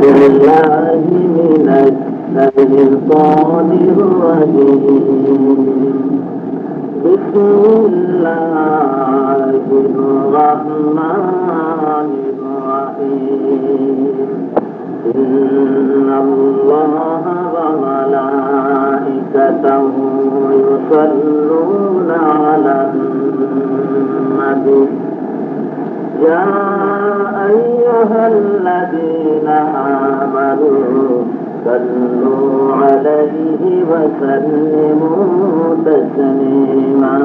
بالله من الشيطان الرجيم. بسم الله الرحمن الرحيم. إن الله وملائكته يصلون على النبي يا أيها الذين آمنوا صلوا عليه وسلموا تسليما.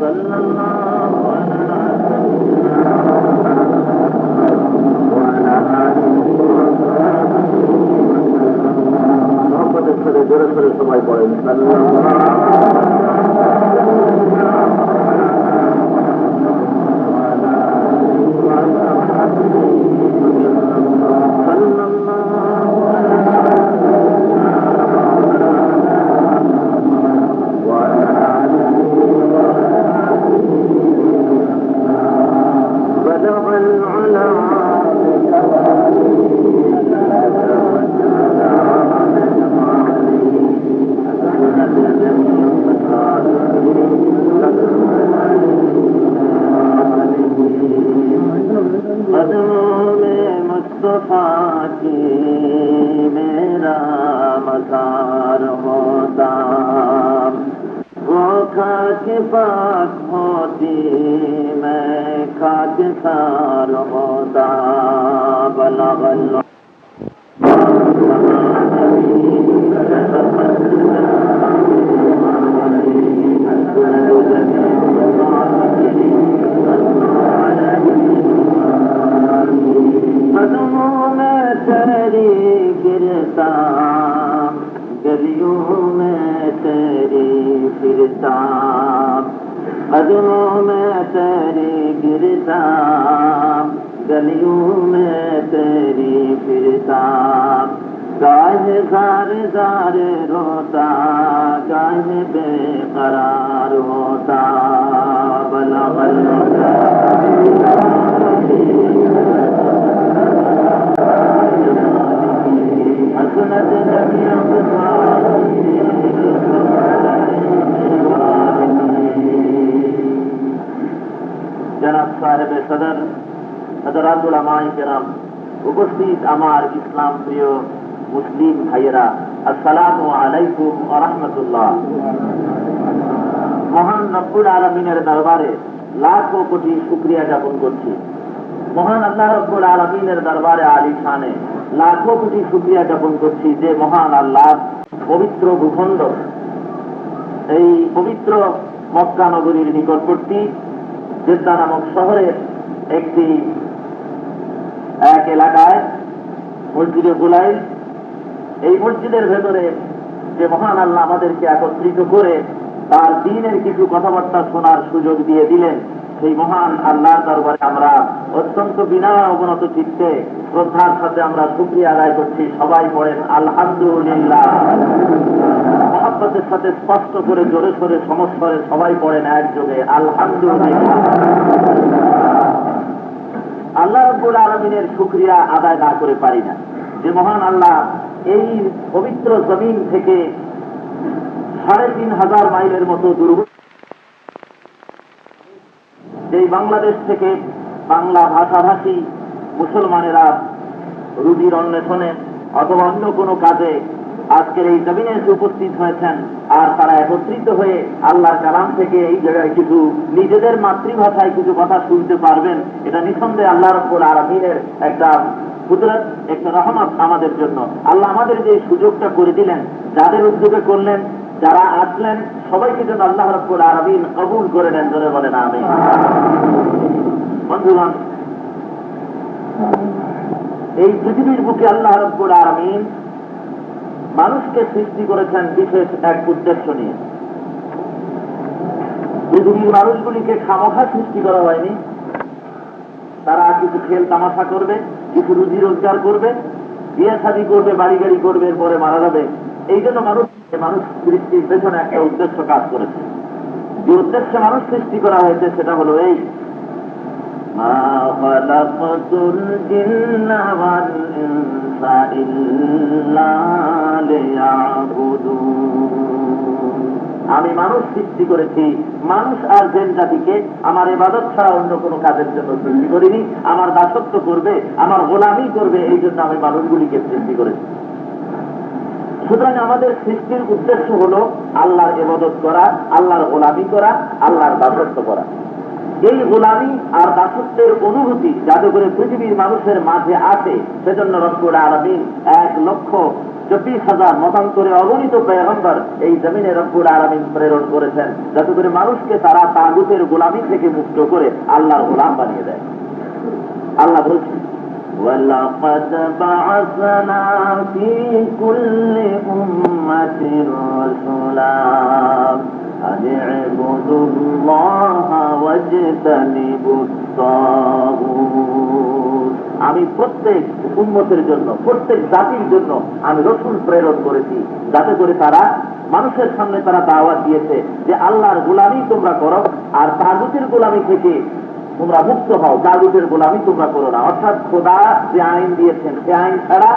صلى الله على سيدنا وعلى آله وصحبه محمد صلى الله عليه وسلم. پاک ہوتی میں خاک سار ہوتا بلغ اللہ قدموں میں تیری گرتا گلیوں میں تیری پھرتا قدموں میں تیری گرتا گلیوں میں تیری پھرتا گاہے زار زار روتا گاہے بے قرار ہوتا بلغ حسنت جميع جناب صاحب صدر حضرات উলামায়ে কেরাম উপস্থিত আমার ইসলাম প্রিয় মুসলিম ভাইয়েরা, আসসালামু আলাইকুম ওয়া রাহমাতুল্লাহ। মহান রব্বুল আলামিনের দরবারে লাখো কোটি শুকরিয়া জ্ঞাপন করছি। মহান আল্লাহ রব্বুল আলামিনের দরবারে আলিশানে লাখো কোটি শুকরিয়া জ্ঞাপন করছি যে মহান আল্লাহ পবিত্র ভূখণ্ড এই পবিত্র মক্কা নগরীর নিকটবর্তী জেদ্দা নামক শহরের এক এলাকায় মসজিদে গুলাইল, এই মসজিদের ভেতরে যে মহান আল্লাহ আমাদেরকে একত্রিত করে তার দ্বীনের কিছু কথাবার্তা শোনার সুযোগ দিয়ে দিলেন, সেই মহান আল্লাহর দরবারে আমরা অত্যন্ত বিনয় অবনত চিত্তে শ্রদ্ধার সাথে আমরা শুকরিয়া আদায় করছি। সবাই পড়েন আলহামদুলিল্লাহ। মহব্বতের সাথে স্পষ্ট করে জোরে সোরে সমস্বরে সবাই পড়েন একযোগে আলহামদুলিল্লাহ। আল্লাহ রাব্বুল আলামিনের শুকরিয়া আদায় না করে পারি না যে মহান আল্লাহ এই পবিত্র জমিন থেকে ৩,৫০০ মাইলের মতো দূর, যেই বাংলাদেশ থেকে বাংলা ভাষাভাষী মুসলমানেরা রুজির অন্বেষণে অথবা অন্য কোনো কাজে আজকের এই জমিনে এসে উপস্থিত হয়েছেন, আর তারা একত্রিত হয়ে আল্লাহর কালাম থেকে এই জায়গায় কিছু নিজেদের মাতৃভাষায় কিছু কথা শুনতে পারবেন, এটা নিঃসন্দেহে আল্লাহ রাব্বুল আলামিনের একটা কুদরত, একটা রহমত আমাদের জন্য। আল্লাহ আমাদের যে সুযোগটা করে দিলেন, যাদের উদ্যোগে করলেন, যারা আসলেন, সবাইকে যেন আল্লাহ রাব্বুল আলামিন কবুল করে নেন, ধরে বলেন আমিন। বন্ধুগণ, এই পৃথিবীর বুকে আল্লাহ রাব্বুল আলামিন মানুষকে সৃষ্টি করেছেন বিশেষ এক উদ্দেশ্য নিয়ে। পৃথিবীর মানুষগুলিকে খামোখা সৃষ্টি করা হয়নি। তারা কিছু খেল তামাশা করবে, কিছু রুজি রোজগার করবে, বিয়ে শাদী করবে, বাড়ি গাড়ি করবে, এরপরে মারা যাবে। এই জন্য মানুষ সৃষ্টির পেছনে একটা উদ্দেশ্য কাজ করেছে। যে উদ্দেশ্যে মানুষ সৃষ্টি করা হয়েছে সেটা হলো এই, মা খালাকতুল জিন্না ওয়াল ইনসা إلا ليعبدون আমি মানুষ সৃষ্টি করেছি, মানুষ আর জিন জাতিকে আমার ইবাদত ছাড়া অন্য কোনো কাজের জন্য সৃষ্টি করিনি। আমার দাসত্ব করবে, আমার গোলামি করবে, এই জন্য আমি মানুষগুলিকে সৃষ্টি করেছি। সুতরাং আমাদের সৃষ্টির উদ্দেশ্য হলো আল্লাহর ইবাদত করা, আল্লাহর গোলামি করা, আল্লাহর দাসত্ব করা। এই গোলামি আর দাসত্বের অনুভূতি যাতে করে পৃথিবীর মানুষের মাঝে আসে, সেজন্য রব্বুল আলামিন 1,24,000 মতান্তরে অগণিত পয়গম্বর এই জমিনে রব্বুল আলামিন প্রেরণ করেছেন, যাতে করে মানুষকে তারা তাগুতের গোলামি থেকে মুক্ত করে আল্লাহর গোলাম বানিয়ে দেয়। আল্লাহ বলছেন, وَلَقَدْ بَعَثْنَا فِي كُلِّ أُمَّةٍ رَسُولًا أَنِ اعْبُدُوا اللَّهَ وَاجْتَنِبُوا الطَّاغُوتَ। আমি প্রত্যেক উম্মতের জন্য, প্রত্যেক জাতির জন্য আমি রাসূল প্রেরণ করেছি, যাতে করে তারা মানুষের সামনে তারা দাওয়াত দিয়েছে যে আল্লাহর গোলামি তোমরা করো আর তাগুতের গোলামি থেকে তোমরা মুক্ত হও, তাগুতের গোলামি তোমরা করো না। অর্থাৎ খোদা যে আইন দিয়েছেন সে আইন ছাড়া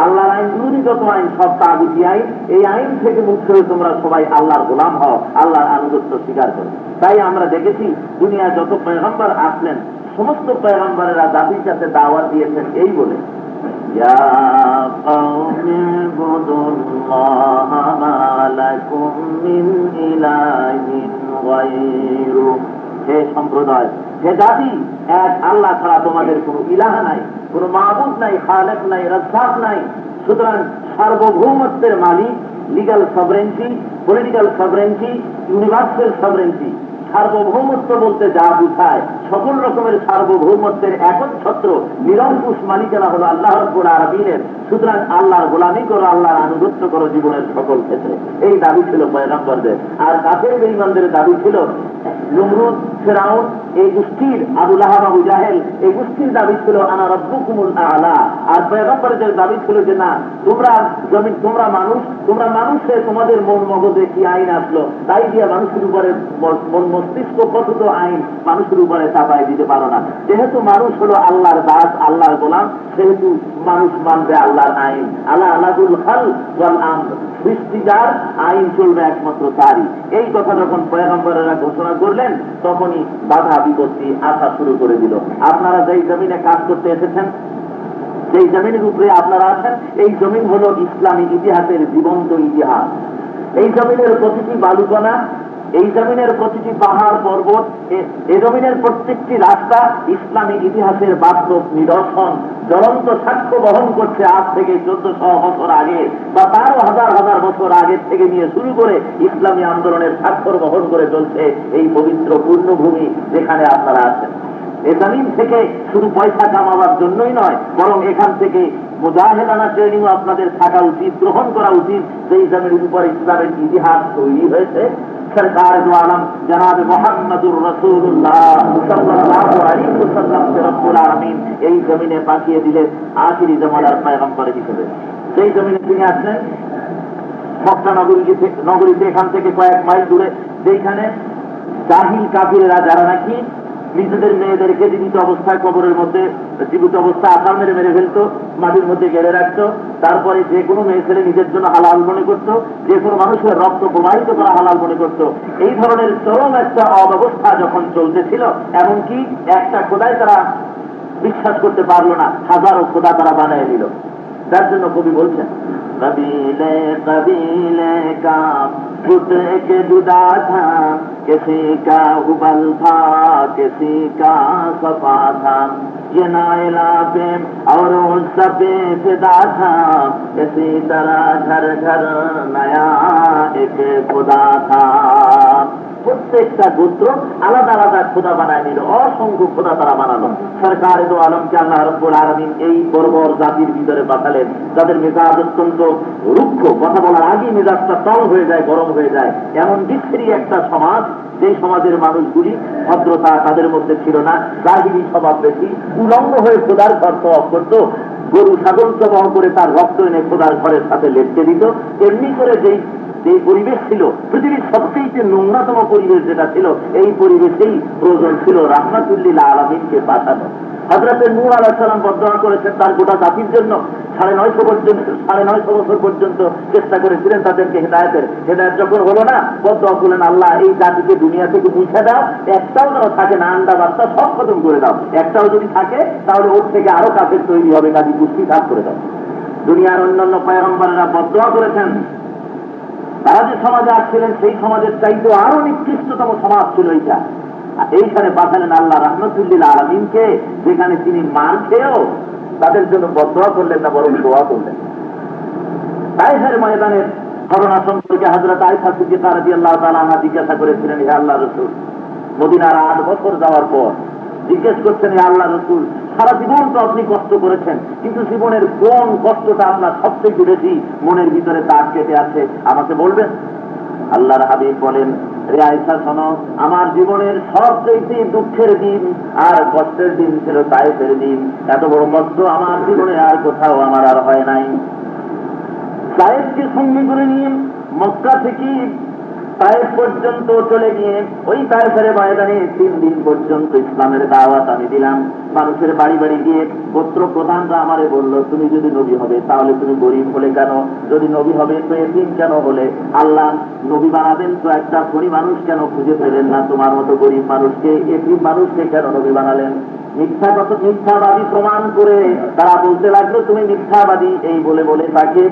আল্লাহর আইন বিরোধী যত আইন সব তাগুতি আইন, এই আইন থেকে মুক্ত হয়ে তোমরা সবাই আল্লাহর গোলাম হও, আল্লাহর আনুগত্য স্বীকার করো। তাই আমরা দেখেছি দুনিয়া যত পয়গম্বর আসলেন সমস্ত পয়গম্বরেরা জাতির কাছে দাওয়াত দিয়েছেন এই বলে, ইয়া কওমি ইবুদুল্লাহ মা লাকুম মিন ইলাহিন গায়রু। হে সম্প্রদায়, হে জাতি, এক আল্লাহ ছাড়া তোমাদের কোনো ইলাহ নাই, কোনো মাবুদ নাই, খালেক নাই, রাজ্জাক নাই। সুতরাং সার্বভৌমত্বের মালিক, legal sovereignty, political sovereignty, universal sovereignty, সার্বভৌমত্ব বলতে যা বুঝায় সকল রকমের সার্বভৌমত্বের একচ্ছত্র নিরঙ্কুশ মালিকানা হলো আল্লাহ রাব্বুল আলামিনের। সুতরাং আল্লাহর গোলামি করো, আল্লাহর আনুগত্য করো জীবনের সকল ক্ষেত্রে। এই দাবি ছিল পয়গম্বরদের। আর কাফের বেঈমানদের দাবি ছিল, নমরুদ, ফিরআউন, এই গোষ্ঠীর আবু লাহাব, আবু জাহেল, এই গোষ্ঠীর দাবি ছিল আনা রাব্বুকুমুল আ'লা। আর পয়গম্বরদের দাবি ছিল যে না, তোমরা মানুষে তোমাদের মন মগজে কি আইন আসলো তাই দিয়ে মানুষের উপরে মন মস্তিষ্ক কতটা আইন মানুষের উপরে চাপাই দিতে পারো না। যেহেতু মানুষ হলো আল্লাহর দাস, আল্লাহর গোলাম, সেহেতু মানুষ মানবে আল্লাহর আইন। আল্লাহ আলাদুল খালক ওয়াল আমর, সৃষ্টিজার আইন চলবে একমাত্র তারই। এই কথা যখন পয়গম্বরেরা ঘোষণা করলেন তখনই বাধা বিপত্তি আসা শুরু করে দিল। আপনারা যেই জমিনে কাজ করতে এসেছেন, যেই জমিনের উপরে আপনারা আছেন, এই জমিন হলো ইসলামী ইতিহাসের জীবন্ত ইতিহাস। এই জমিনের প্রতিটি বালুকণা, এই জমিনের প্রতিটি পাহাড় পর্বত, এই জমিনের প্রত্যেকটি রাস্তা ইসলামী ইতিহাসের বাস্তব নিদর্শন, জ্বলন্ত সাক্ষ্য বহন করছে। আজ থেকে 1400 বছর আগে বা 12,000 বছর আগে থেকে নিয়ে শুরু করে ইসলামী আন্দোলনের স্বাক্ষর বহন করে চলছে এই পবিত্র পূর্ণভূমি যেখানে আপনারা আছেন। এই জমিন থেকে শুধু পয়সা কামাবার জন্যই নয়, বরং এখান থেকে মুজাহিদানা ট্রেনিং আপনাদের থাকা উচিত, গ্রহণ করা উচিত। যেই জমিনের উপর ইসলামের ইতিহাস তৈরি হয়েছে, সরকার দো আলম জনাব মুহাম্মদুর রাসূলুল্লাহ সাল্লাল্লাহু আলাইহি ওয়াসাল্লাম রব্বুল আলামিন এই জমিনে পাঠিয়ে দিলেন আখিরি জামানার পয়গম্বর হিসেবে। সেই জমিনে তিনি আসলেন মক্কা নগরীতে এখান থেকে কয়েক মাইল দূরে, যেখানে জাহিল কাফিরেরা যারা নাকি নিজেদের মেয়েদেরকে জীবিত অবস্থায় কবরের মধ্যে জীবিত অবস্থায় আকার মেরে মেরে ফেলতো, মাটির মধ্যে গেড়ে রাখতো। তারপরে যে কোনো মেয়ে ছেলে নিজের জন্য হালাল মনে করতো, যে কোনো মানুষের রক্ত প্রবাহিত করা হালাল মনে করতো। এই ধরনের চরম একটা অব্যবস্থা যখন চলতেছিল, এমনকি একটা খোদায় তারা বিশ্বাস করতে পারলো না, হাজারো খোদা তারা বানিয়ে নিল। যার জন্য কবি বলছেন, कबीले कबीले का बुत एक जुदा था, किसी का हुबल था, किसी का सफा था, ये नाइला पे और सबे फिदा था, इसी तरह घर घर नया एक खुदा था। প্রত্যেকটা গোত্র আলাদা আলাদা খোদা বানায় নিল, অসংখ্য খোদা তারা বানালো। সরকার দো আলমকে আল্লাহ রাব্বুল আলামিন এই বর্বর জাতির ভিতরে পাঠালেন, যাদের মেজাজ অত্যন্ত রুক্ষ, কথা বলার আগেই মেজাজটা তল হয়ে যায়, গরম হয়ে যায়। এমন বিচ্ছিরি একটা সমাজ, যেই সমাজের মানুষগুলি ভদ্রতা তাদের মধ্যে ছিল না, জাহিলি স্বভাব বেশি, উলঙ্গ হয়ে খোদার ঘর তওয়াফ করত, গরু ছাগল জবাহ করে তার রক্ত এনে খোদার ঘরের সাথে লেপটে দিত। এমনি করে যেই পরিবেশ ছিল, পৃথিবীর সবচেয়ে নোংরাতম পরিবেশ যেটা ছিল, এই পরিবেশেই প্রয়োজন ছিল রাহমাতুল লিল আলামিনকে পাঠানো। হযরত নূহ আলাইহিস সালাম বদদোয়া করেছেন তার গোটা জাতির জন্য। 950 বছর পর্যন্ত চেষ্টা করেছিলেন তাদেরকে হেদায়েত যখন হলো না, বদদোয়া করলেন, আল্লাহ এই জাতিকে দুনিয়া থেকে মুছে দাও, একটাও যেন থাকে না, আন্ডা বাচ্চা সব খতম করে দাও, একটাও যদি থাকে তাহলে ওর থেকে আরো কাফের তৈরি হবে, কাজী কুস্তি ভাগ করে দাও। দুনিয়ার অন্যান্য পয়গম্বরেরা বদদোয়া করেছেন, তারা যে সমাজে আসছিলেন সেই সমাজের চাইতে আরো নিকৃষ্টতম সমাজ ছিল এইটা। এইখানে পাঠালেন আল্লাহ রাহমাতুল আলামিনকে, যেখানে তিনি মার খেয়েও তাদের জন্য বদদোয়া করলেন না, বরং দোয়া করলেন। তায়েফের ময়দানের ঘটনা সম্পর্কে হযরত আয়েশা সিদ্দিকা রাদিয়াল্লাহু তাআলা আনহা জিজ্ঞাসা করেছিলেন, হে আল্লাহর রাসূল, মদিনার 8 বছর যাওয়ার পর জিজ্ঞেস করছেন, হে আল্লাহর রাসূল, সারা জীবন তো আপনি কষ্ট করেছেন, কিন্তু জীবনের কোন কষ্টটা আপনার সবচেয়ে বেশি মনের ভিতরে দাগ কেটে আছে, আমাকে বলবেন? আল্লাহর হাবিব বলেন, রে আয়েশা শোনো, আমার জীবনের সবচেয়ে দুঃখের দিন আর কষ্টের দিন ছিল তায়েফের দিন। এত বড় কষ্ট আমার জীবনে আর কোথাও আমার আর হয় নাই। তায়েফকে সঙ্গে করে নিয়ে মক্কা থেকে তায়েফ পর্যন্ত চলে গিয়ে ওই তায়েফের ময়দানে 3 দিন পর্যন্ত ইসলামের দাওয়াত আমি দিলাম। মানুষের বাড়ি বাড়ি গিয়ে গোত্র প্রধানরা আমারে বলল, তুমি যদি নবী হবে তাহলে তুমি গরিব হলে কেন? যদি নবী হবে তো এতিম কেন হলে? আল্লাহ নবী বানাবেন তো একটা ধনী মানুষ কেন খুঁজে পেলেন না? তোমার মতো গরিব মানুষকে, এতিম মানুষকে কেন নবী বানালেন? মিথ্যাবাদী প্রমাণ করে তারা বলতে লাগলো, তুমি মিথ্যাবাদী, এই বলে বলে তাকে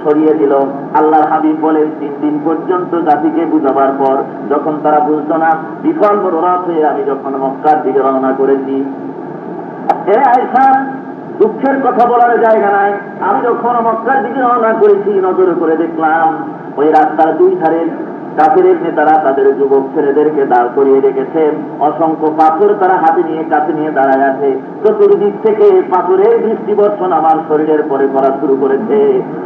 সরিয়ে দিল। আল্লাহর হাবিব বলেন, 3 দিন পর্যন্ত জাতিকে বুঝাবার পর যখন তারা বুঝতো না, বিফল মনোরথ হয়ে আমি যখন মক্কার দিকে রওনা করেছি। হে আয়েশা, দুঃখের কথা বলার জায়গা নাই। আমি যখন মক্কার দিকে রওনা করেছি, নজর করে দেখলাম ওই রাস্তার 2 ধারে কাফেরের নেতারা তাদের যুবক ছেলেদেরকে দাঁড় করিয়ে রেখেছে। অসংখ্য পাথর তারা হাতে নিয়ে কাছে নিয়ে দাঁড়ায় আছে। চতুর্দিক থেকে পাথরের বৃষ্টিবর্ষণ আমার শরীরের পরে করা শুরু করেছে।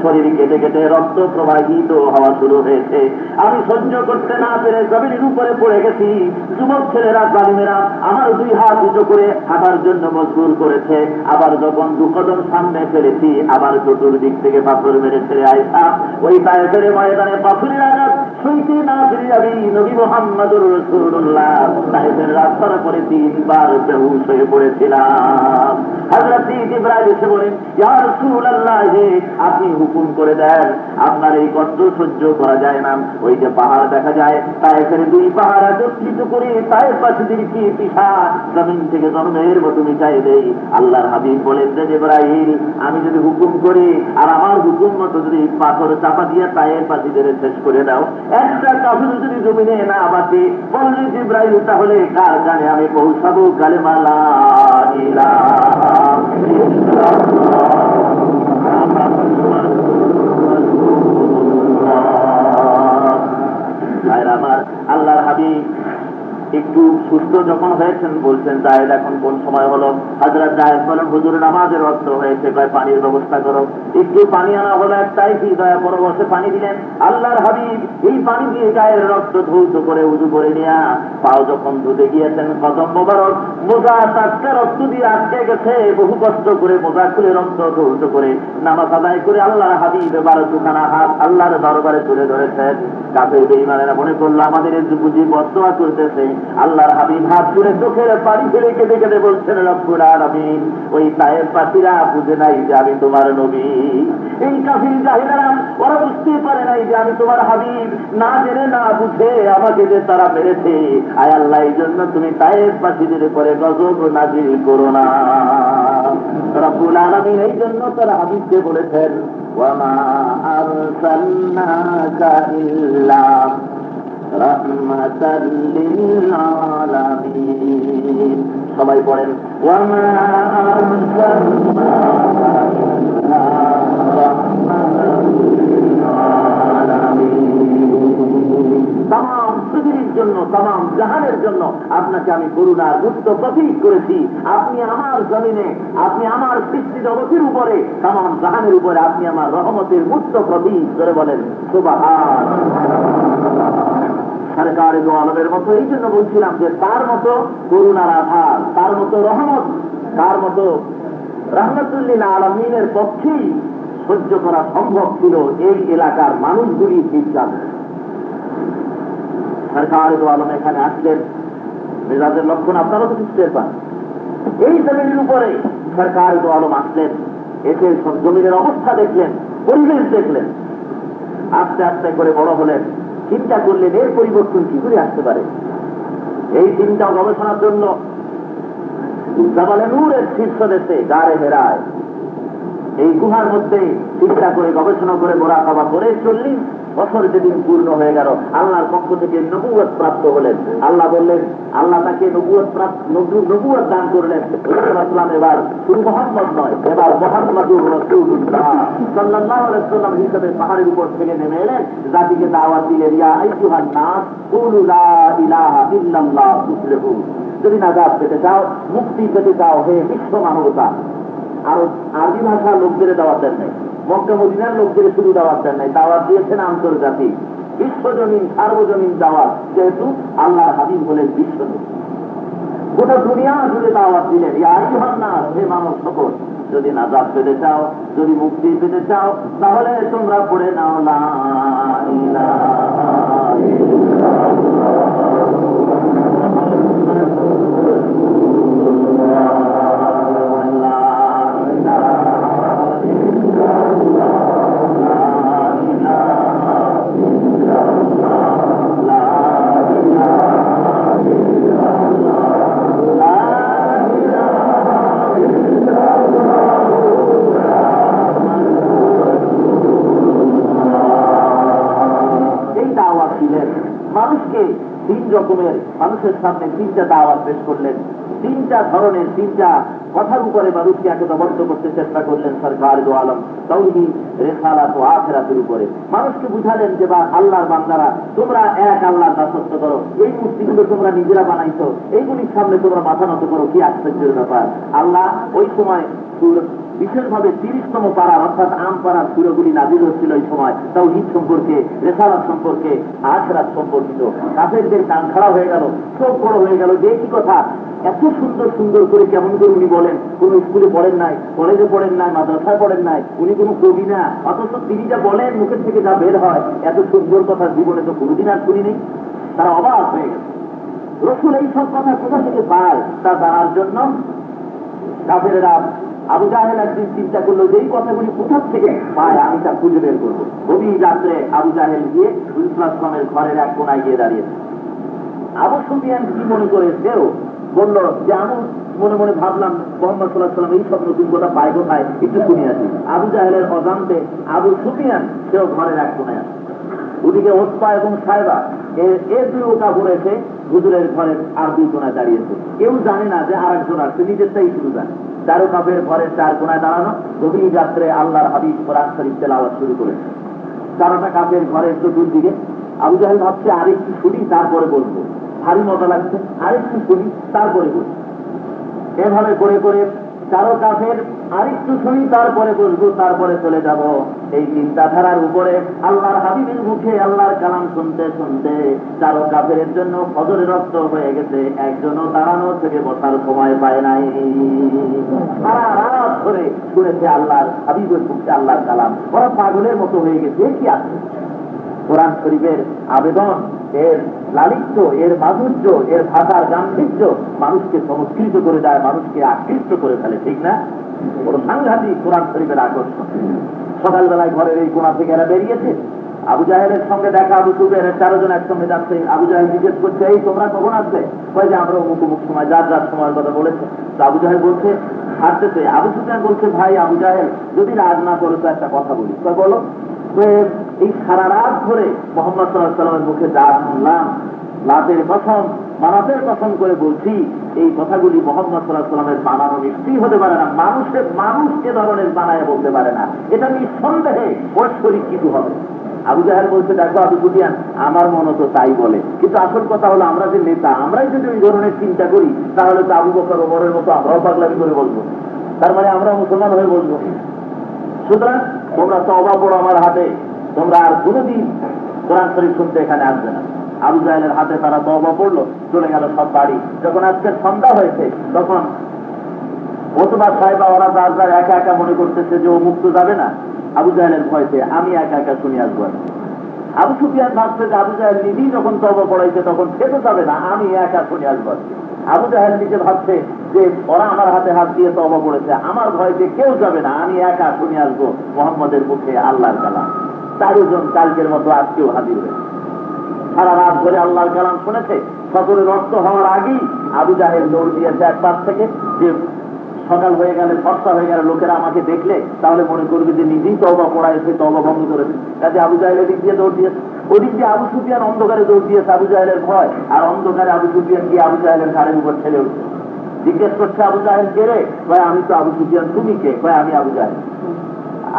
শরীর কেটে কেটে রক্ত প্রবাহিত হওয়া শুরু হয়েছে। আমি সহ্য করতে না পেরে জমিনের উপরে পড়ে গেছি। যুবক ছেলেরা, জালিমেরা আমার 2 হাত উঁচু করে হাঁটার জন্য মজবুর করেছে। আবার যখন 2 কদম সামনে ফেলেছি, আবার চতুর্দিক থেকে পাথর মেরে ছেড়ে আয়েশা ওই তায়েফের ময়দানে পাথরের আঘাত সইতে না ফিরে যাবি। নবী মুহাম্মদুর রাসূলুল্লাহ তায়েফের রাস্তার উপরে 3 বার বেহুশ হয়ে পড়েছিলাম। হযরত জিবরাইল এসে বলেন, ইয়া রাসূলুল্লাহ, আপনি হুকুম করে দেন, আপনার এই কষ্ট সহ্য করা যায় না। ওই যে পাহাড় দেখা যায়, তায়েফের 2 পাহাড় একত্রিত করে তায়েফবাসীদেরকে পিঠা জমিন থেকে জন্মের মতো মিটাই দেই। আল্লাহর হাবিব বলেন যে জিবরাইল, আমি যদি হুকুম করি আর আমার হুকুম মতো যদি পাথর চাপা দিয়ে তায়েফবাসীদের শেষ করে দাও, একটা কাফির যদি জমিনে না বাঁচে, বললে জিবরাইল তাহলে কার জানে আমি পৌঁছাবো কালেমা লা ইলাহা ইল্লাল্লাহ। আমার আল্লাহর হাবিব একটু সুস্থ যখন হয়েছেন, বলছেন জায়েদ এখন কোন সময় হলো? হযরত জায়েদ বলেন, হুজুর নামাজের ওয়াক্ত হয়েছে, পানির ব্যবস্থা করো। একটু পানি আনা হলো, একটাই কি দয়া করে বসে পানি দিলেন। আল্লাহর হাবিব এই পানি দিয়ে গায়ের রক্ত ধৌত করে উযু করে নিয়া পাও যখন ধুতে গিয়েছেন, কদম মোবারক মোজা টাটকা রক্ত দিয়ে আটকে গেছে। বহু কষ্ট করে মোজা খুলে রক্ত ধৌত করে নামাজ আদায় করে আল্লাহর হাবিব 12 হাত আল্লাহর দরবারে তুলে ধরেছেন। কাফের বেঈমানেরা মনে করলো আমাদের বুঝি বদদোয়া করতেছে। আল্লাহর হাবিব হাত তুলে চোখের পানি ফেলে কেঁদে কেঁদে বলছেন, রব্বুল আলামিন, ওই তায়েফবাসীরা বুঝে নাই যে আমি তোমার নবী। এই কাফির জাহিলারা ওরা বুঝতে পারে নাই যে আমি তোমার হাবিব। না জেনে না বুঝে আমাকে যে তারা মেরেছে, আয় আল্লাহ, এই জন্য তুমি তায়েফবাসীদের উপরে গজব নাযিল করো না। রব্বুল আলামিন এই জন্য তার হাবিবকে বলেছেন, ওয়ামা আরসালনাকা ইল্লা রাহমাতাল লিল আলামিন। সবাই পড়েন, ওয়ামা আরসালনাকা ইল্লা রাহমাতাল লিল আলামিন। তাম পৃথিবীর জন্য, তাম জাহানের জন্য আপনাকে আমি করুণার মুক্ত প্রতীক করেছি। আপনি আমার জমিনে, আপনি আমার সৃষ্টি জগতের উপরে, তাম জাহানের উপরে আপনি আমার রহমতের মুক্ত প্রতীক করে বলেন সুবহানাল্লাহ। সরকার দো আলমের মতো এই জন্য বলছিলাম যে তার মতো করুণার আধার, তার মতো রহমত, তার মতো রাহমাতুল লিল আলামিনের পক্ষেই সহ্য করা সম্ভব ছিল এই এলাকার মানুষগুলি বিশ্বাস। সরকার দো আলম এখানে আসলেন, মেজাজের লক্ষণ আপনারা তো টের পান। এই জমিনের উপরে সরকার দো আলম আসলেন, এসে সব জমিনের অবস্থা দেখলেন, পরিবেশ দেখলেন, আস্তে আস্তে করে বড় হলেন, চিন্তা করলেন এর পরিবর্তন কি করে আসতে পারে। এই চিন্তা গবেষণার জন্য জাবালে নূরের শীর্ষ দেশে গাড়ে হেরায়, এই গুহার মধ্যে চিন্তা করে গবেষণা করে মোরাকাবা করে 40 বছর যেদিন পূর্ণ হয়ে গেল, আল্লাহর পক্ষ থেকে নবুয়ত প্রাপ্ত হলেন। আল্লাহ বললেন, আল্লাহ তাকে নবুয়ত দান করলেন। রাসূলুল্লাহ এবার শুধু মুহাম্মদ নয়, এবার মুহাম্মাদুর রাসূলুল্লাহ সাল্লাল্লাহু আলাইহি ওয়াসাল্লাম হিসেবে পাহাড়ের উপর থেকে নেমে এলেন, জাতিকে দাওয়াত দিলেন, ইয়া আইয়ুহান নাস কুলু লা ইলাহা ইল্লাল্লাহ তুফলিহু। যদি নাজাত পেতে চাও, মুক্তি পেতে চাও, হে বিশ্ব মানবতা। আর আরবি ভাষার লোকদের দাওয়াত দেন নাই, মক্কা মদিনার লোকদের শুধু দাওয়াত দেন নাই, দাওয়াত দিয়েছেন আন্তর্জাতিক, বিশ্বজনীন, সার্বজনীন দাওয়াত। যেহেতু আল্লাহর হাবিব হলেন বিশ্বজনীন, গোটা দুনিয়া জুড়ে দাওয়াত দিলেন, ইয়া আইয়ুহান নাস, হে মানব সকল, যদি নাজাত পেতে চাও, যদি মুক্তি পেতে চাও, তাহলে তোমরা পড়ে নাও লা ইলাহা মানুষকে 3 রকমের, মানুষের সামনে 3টা দাওয়াত পেশ করলেন, 3টা ধরনের, 3টা কথার উপরে মানুষকে একতাবদ্ধ করতে চেষ্টা করলেন সরকার দো আলম, তাওহীদ, রিসালাত ও আখিরাতের উপরে। মানুষকে বুঝালেন যে বা আল্লাহর বান্দারা, তোমরা এক আল্লাহর দাসত্ব করো, এই মূর্তিগুলো তোমরা নিজেরা বানাইছো, এইগুলির সামনে তোমরা মাথা নত করো, কি আশ্চর্যের ব্যাপার। আল্লাহ ওই সময় বিশেষভাবে 30তম পাড়ার, অর্থাৎ আম পাড়ার সূরাগুলি নাযিল হচ্ছিল এই সময়, তাওহীদ সম্পর্কে, রিসালাত সম্পর্কে, আখিরাত সম্পর্কিত। কাফেরদের কান খাড়া হয়ে গেল, চোখ বড় হয়ে গেল, যে কি কথা এত সুন্দর সুন্দর করে কেমন করে উনি বলেন। কোন স্কুলে পড়েন নাই, কলেজে পড়েন নাই, মাদ্রাসায় পড়েন নাই, উনি কোনো কবি না, অথচ তিনি যা বলেন, মুখের থেকে যা বের হয়, এত সুন্দর কথা জীবনে তো কোনোদিন আর শুনি নেই। তারা অবাক হয়ে গেছে, রাসূল এই সব কথা কোথা থেকে পায় তা জানার জন্য কাফেরেরা, আবু জাহেল একদিন চিন্তা করলো যে এই কথাগুলি কোথার থেকে পায়, আমি তা খুঁজে বের করবো। গভীর রাত্রে আবু জাহেল গিয়ে রাসূলের ঘরের এক কোনায় গিয়ে দাঁড়িয়েছে। আবু সুফিয়ান কি মনে করে, সেও বলল যে আমি মনে মনে ভাবলাম মুহাম্মদ সাল্লাল্লাহু আলাইহি ওয়াসাল্লাম এই সব নতুন কথা পায় কোথায়, একটু শুনে আসি। আবু জাহেলের অজান্তে আবু সুফিয়ান সেও ঘরের এক কোনায় আছে। ওদিকে ওতবা এবং সায়বা এর 2 কাপড় এসে হুজুরের ঘরের আর 2 কোনায় দাঁড়িয়েছে। কেউ জানে না যে আরেকজন আসছে, নিজেরটাই শুধু জানে। 4 কাপের ঘরের 4 কোনায় দাঁড়ানো, গভীর রাত্রে আল্লাহর হাবিব কোরআন শরীফ তেলাওয়াত শুরু করেছে। 4টা কাপের ঘরের চতুর্দিকে। আবু জাহেল ভাবছে আরেকটু শুনি তারপরে বলবো, ভারী মজা লাগছে, আরেকটু শুনি তারপরে বলবো। এভাবে করে করে 4 কাফের আরেকটু শুনি তারপরে বসবো, তারপরে চলে যাব, এই চিন্তাধারার উপরে আল্লাহর হাবিবের মুখে আল্লাহর কালাম শুনতে শুনতে 4 কাফের জন্য ফজরের রক্ত হয়ে গেছে। একজনও দাঁড়ানো থেকে বসার সময় পায় নাই, সারা রাত ধরে শুনেছে আল্লাহর হাবিবের মুখে আল্লাহর কালাম। ওরা পাগলের মতো হয়ে গেছে। কি আছে কোরআন শরীফের আবেদন, এর লালিত্য, এর মাধুর্য, এর ভাষার গাম্ভীর্য মানুষকে সংস্কৃত করে দেয়, মানুষকে আকৃষ্ট করে ফেলে, ঠিক না? বড় সাংঘাতিক কোরআন শরীফের আকর্ষণ। সকালবেলায় ঘরের এই কোণা থেকে এরা বেরিয়েছে, আবু জাহেলের সঙ্গে দেখা, আবু সুফিয়ানের 4 জন একসঙ্গে যাচ্ছে। আবু জাহেল জিজ্ঞেস করছে, এই তোমরা কখন আসবে? কয় যে আমরা অমুক অমুক সময়, যার যার সময়ের কথা বলেছে। তো আবু জাহেল বলছে হাঁটতেছে। আবু সুফিয়ান বলছে, ভাই আবু জাহেল, যদি রাগ না করো তো একটা কথা বলি। কয় বলো। তো এই সারা রাত ধরে মুহাম্মদ সাল্লাল্লাহু আলাইহি ওয়াসাল্লামের মুখে যা শুনলাম, লাতের কসম, মানাতের কসম করে বলছি, এই কথাগুলি মুহাম্মদ সাল্লাল্লাহু আলাইহি ওয়াসাল্লামের বানানো নিশ্চয়ই হতে পারে না। মানুষকে ধরনের বানায় বলতে পারে না, এটা নিঃসন্দেহে পরিষ্কৃত হবে। আবু জাহেল বলছে, দেখো আবু সুফিয়ান, আমার মনে তো তাই বলে, কিন্তু আসল কথা হলো আমরা যে নেতা, আমরাই যদি ওই ধরনের চিন্তা করি, তাহলে তো আবু বকর ওমরের মতো আমরাও পাগলামি করে বলবো, তার মানে আমরা মুসলমান হয়ে বলবো। সুতরাং তোমরা তওবা পড়ো আমার হাতে, তোমরা আর কোনোদিন কোরআন শরীফ শুনতে এখানে আসবে না। আবু জাহেলের হাতে তারা তওবা পড়লো, চলে গেল সব বাড়ি। যখন আজকে সন্ধ্যা হয়েছে, তখন ওতবা সাহেবা ওরা যার যার একা একা মনে করতেছে যে ও মুক্ত যাবে না। আবু জাহেলের ভয়তে আমি একা একা শুনে আসবো। আবু সুফিয়ান ভাবছে যে আবু জাহেল নিজেই যখন তওবা পড়াইছে তখন সে তো যাবে না, আমি একা শুনে আসবো। আবু জাহেল নিজে ভাবছে যে ওরা আমার হাতে হাত দিয়ে তওবা করেছে, আমার ভয়তে কেউ যাবে না, আমি একা শুনে আসবো মোহাম্মদের মুখে আল্লাহর কালাম। 4 জন কালকের মতো আজকেও হাজির হয়েছে, সারা রাত ধরে আল্লাহর কালাম শুনেছে। ফজরের রক্ত হওয়ার আগেই আবু জাহেল দৌড় দিয়েছে এক পাশ থেকে, যে সকাল হয়ে গেলে, ফর্সা হয়ে গেলে লোকেরা আমাকে দেখলে তাহলে মনে করবে যে নিজেই তওবা পড়াইছে, তওবা ভঙ্গ করেছে। কাজে আবু জাহেল এদিক দিয়ে দৌড় দিয়েছে, ওদিক দিয়ে আবু সুফিয়ান অন্ধকারে দৌড় দিয়েছে আবু জাহেলের ভয়, আর অন্ধকারে আবু সুফিয়ান গিয়ে আবু জাহেলের ঘাড়ের উপর ঠেলে উঠছে। জিজ্ঞেস করছে আবু জাহেল কে রে? কয় আমি তো আবু সুফিয়ান। তুমি কে? কয় আমি আবু জাহেল।